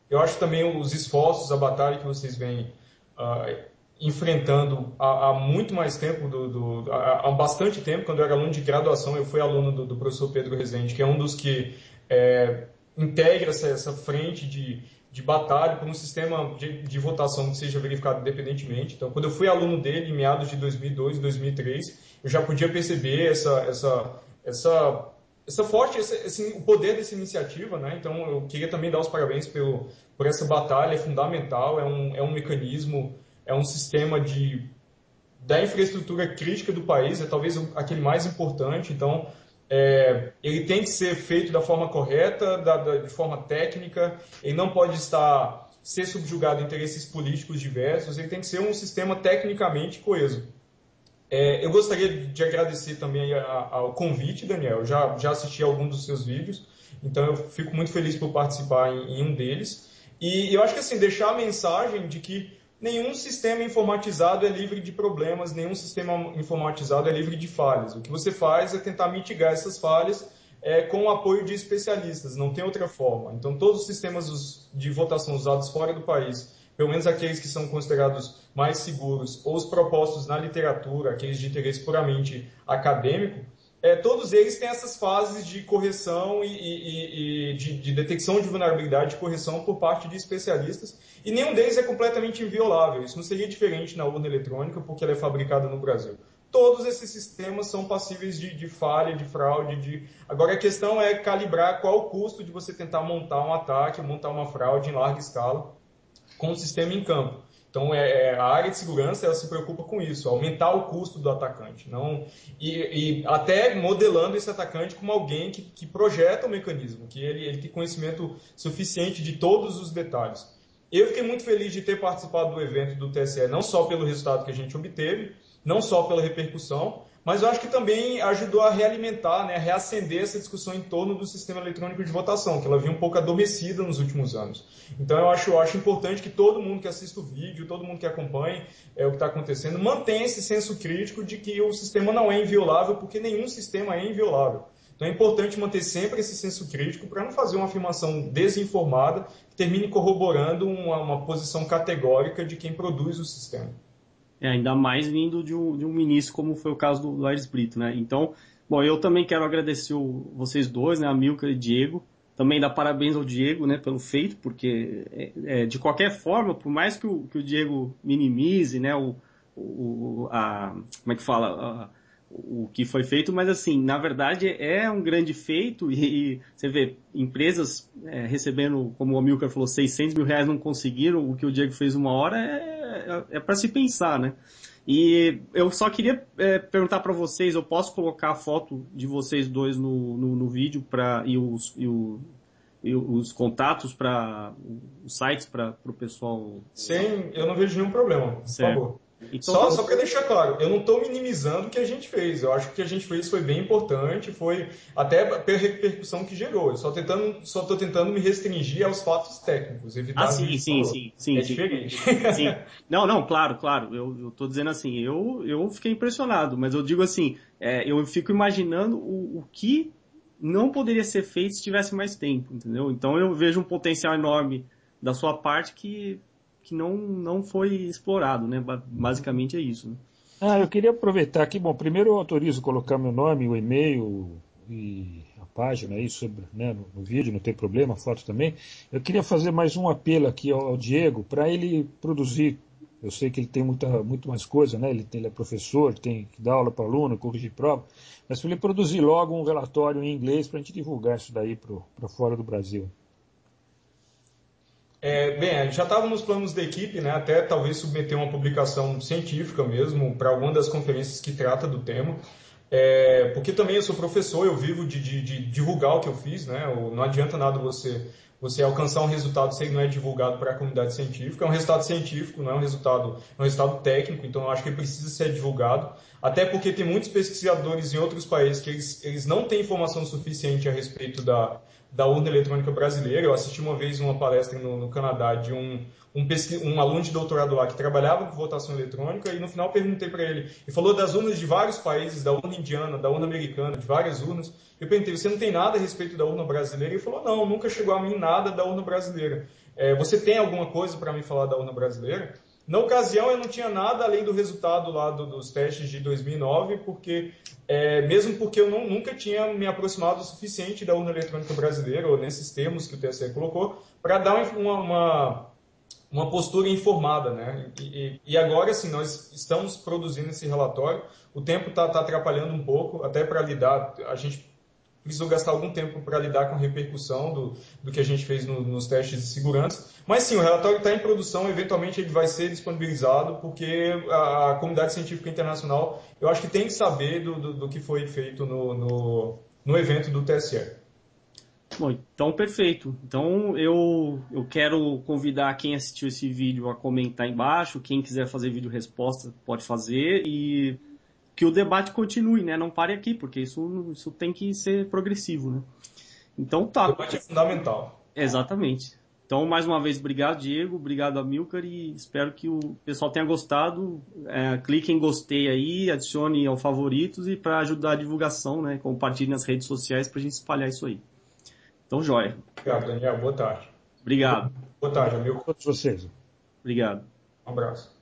Eu acho também os esforços, a batalha que vocês vêm enfrentando há muito mais tempo, há bastante tempo. Quando eu era aluno de graduação, eu fui aluno do professor Pedro Rezende, que é um dos que integra essa frente de batalha por um sistema de votação que seja verificado independentemente. Então, quando eu fui aluno dele, em meados de 2002, 2003, eu já podia perceber essa forte, o poder dessa iniciativa, né? Então, eu queria também dar os parabéns por essa batalha, é fundamental, é um mecanismo, é um sistema da infraestrutura crítica do país, é talvez aquele mais importante. Então, ele tem que ser feito da forma correta, de forma técnica, ele não pode ser subjugado a interesses políticos diversos, ele tem que ser um sistema tecnicamente coeso. Eu gostaria de agradecer também ao convite, Daniel. Eu já assisti a alguns dos seus vídeos, então eu fico muito feliz por participar em um deles. E eu acho que, assim, deixar a mensagem de que nenhum sistema informatizado é livre de problemas, nenhum sistema informatizado é livre de falhas. O que você faz é tentar mitigar essas falhas com o apoio de especialistas, não tem outra forma. Então, todos os sistemas de votação usados fora do país, pelo menos aqueles que são considerados mais seguros, ou os propostos na literatura, aqueles de interesse puramente acadêmico, todos eles têm essas fases de correção e de detecção de vulnerabilidade e correção por parte de especialistas, e nenhum deles é completamente inviolável. Isso não seria diferente na urna eletrônica, porque ela é fabricada no Brasil. Todos esses sistemas são passíveis de falha, de fraude. Agora, a questão é calibrar qual o custo de você tentar montar um ataque, montar uma fraude em larga escala com o sistema em campo. Então, a área de segurança ela se preocupa com isso, aumentar o custo do atacante. E até modelando esse atacante como alguém que projeta o mecanismo, que ele tem conhecimento suficiente de todos os detalhes. Eu fiquei muito feliz de ter participado do evento do TSE, não só pelo resultado que a gente obteve, não só pela repercussão, mas eu acho que também ajudou a realimentar, né, a reacender essa discussão em torno do sistema eletrônico de votação, que ela vinha um pouco adormecida nos últimos anos. Então eu acho importante que todo mundo que assista o vídeo, todo mundo que acompanhe o que está acontecendo, mantenha esse senso crítico de que o sistema não é inviolável, porque nenhum sistema é inviolável. Então é importante manter sempre esse senso crítico para não fazer uma afirmação desinformada que termine corroborando uma posição categórica de quem produz o sistema. Ainda mais vindo de um ministro, como foi o caso do Aires Brito, né? Então, bom, eu também quero agradecer vocês dois, né, Amilcar e Diego. Também dar parabéns ao Diego, né, pelo feito, porque de qualquer forma, por mais que o Diego minimize, né, como é que fala, o que foi feito, mas assim, na verdade é um grande feito e você vê empresas recebendo, como o Amilcar falou, 600 mil reais não conseguiram, o que o Diego fez uma hora é para se pensar, né? E eu só queria perguntar para vocês, eu posso colocar a foto de vocês dois no vídeo e os contatos para os sites para o pessoal? Sim, eu não vejo nenhum problema, por favor. Então, Só para deixar claro, eu não estou minimizando o que a gente fez. Eu acho que o que a gente fez foi bem importante, foi até pela repercussão que gerou. Eu só estou tentando me restringir aos fatos técnicos, evitar sim. É diferente. Sim. Não, claro. Eu estou dizendo assim, eu fiquei impressionado, mas eu digo assim, eu fico imaginando o que não poderia ser feito se tivesse mais tempo, entendeu? Então eu vejo um potencial enorme da sua parte que não foi explorado, né? Basicamente é isso, né? Eu queria aproveitar aqui, bom, primeiro eu autorizo colocar meu nome, o e-mail e a página aí sobre, né, no vídeo, não tem problema, a foto também. Eu queria fazer mais um apelo aqui ao Diego para ele produzir. Eu sei que ele tem muito mais coisa, né? Ele é professor, tem que dar aula para aluno, corrigir prova, mas para ele produzir logo um relatório em inglês para a gente divulgar isso daí para fora do Brasil. Bem, já estava nos planos da equipe, né, até talvez submeter uma publicação científica mesmo para alguma das conferências que trata do tema, porque também eu sou professor, eu vivo de divulgar o que eu fiz, né, não adianta nada você alcançar um resultado se ele não é divulgado para a comunidade científica. É um resultado científico, não é um resultado técnico, então eu acho que ele precisa ser divulgado, até porque tem muitos pesquisadores em outros países que eles não têm informação suficiente a respeito da urna eletrônica brasileira. Eu assisti uma vez uma palestra no Canadá de um aluno de doutorado lá que trabalhava com votação eletrônica, e no final perguntei para ele, ele falou das urnas de vários países, da urna indiana, da urna americana, de várias urnas. Eu perguntei, você não tem nada a respeito da urna brasileira? Ele falou, não, nunca chegou a mim nada da urna brasileira. Você tem alguma coisa para me falar da urna brasileira? Na ocasião, eu não tinha nada além do resultado lá dos testes de 2009, mesmo porque eu nunca tinha me aproximado o suficiente da urna eletrônica brasileira, ou nesses termos que o TSE colocou, para dar uma postura informada, né? E agora, sim, nós estamos produzindo esse relatório. O tempo está atrapalhando um pouco, até para lidar. A gente precisou gastar algum tempo para lidar com a repercussão do que a gente fez nos testes de segurança. Mas sim, o relatório está em produção, eventualmente ele vai ser disponibilizado, porque a comunidade científica internacional, eu acho que tem que saber do que foi feito no evento do TSE. Bom, então perfeito. Então eu quero convidar quem assistiu esse vídeo a comentar embaixo. Quem quiser fazer vídeo resposta pode fazer e que o debate continue, né? Não pare aqui, porque isso tem que ser progressivo, né? Então tá. O debate é fundamental. Exatamente. Então, mais uma vez, obrigado, Diego, obrigado, Amilcar, e espero que o pessoal tenha gostado. Clique em gostei aí, adicione ao favoritos e para ajudar a divulgação, né? Compartilhe nas redes sociais para a gente espalhar isso aí. Então, joia. Obrigado, Daniel. Boa tarde. Obrigado. Boa tarde, amigo. Todos vocês. Obrigado. Um abraço.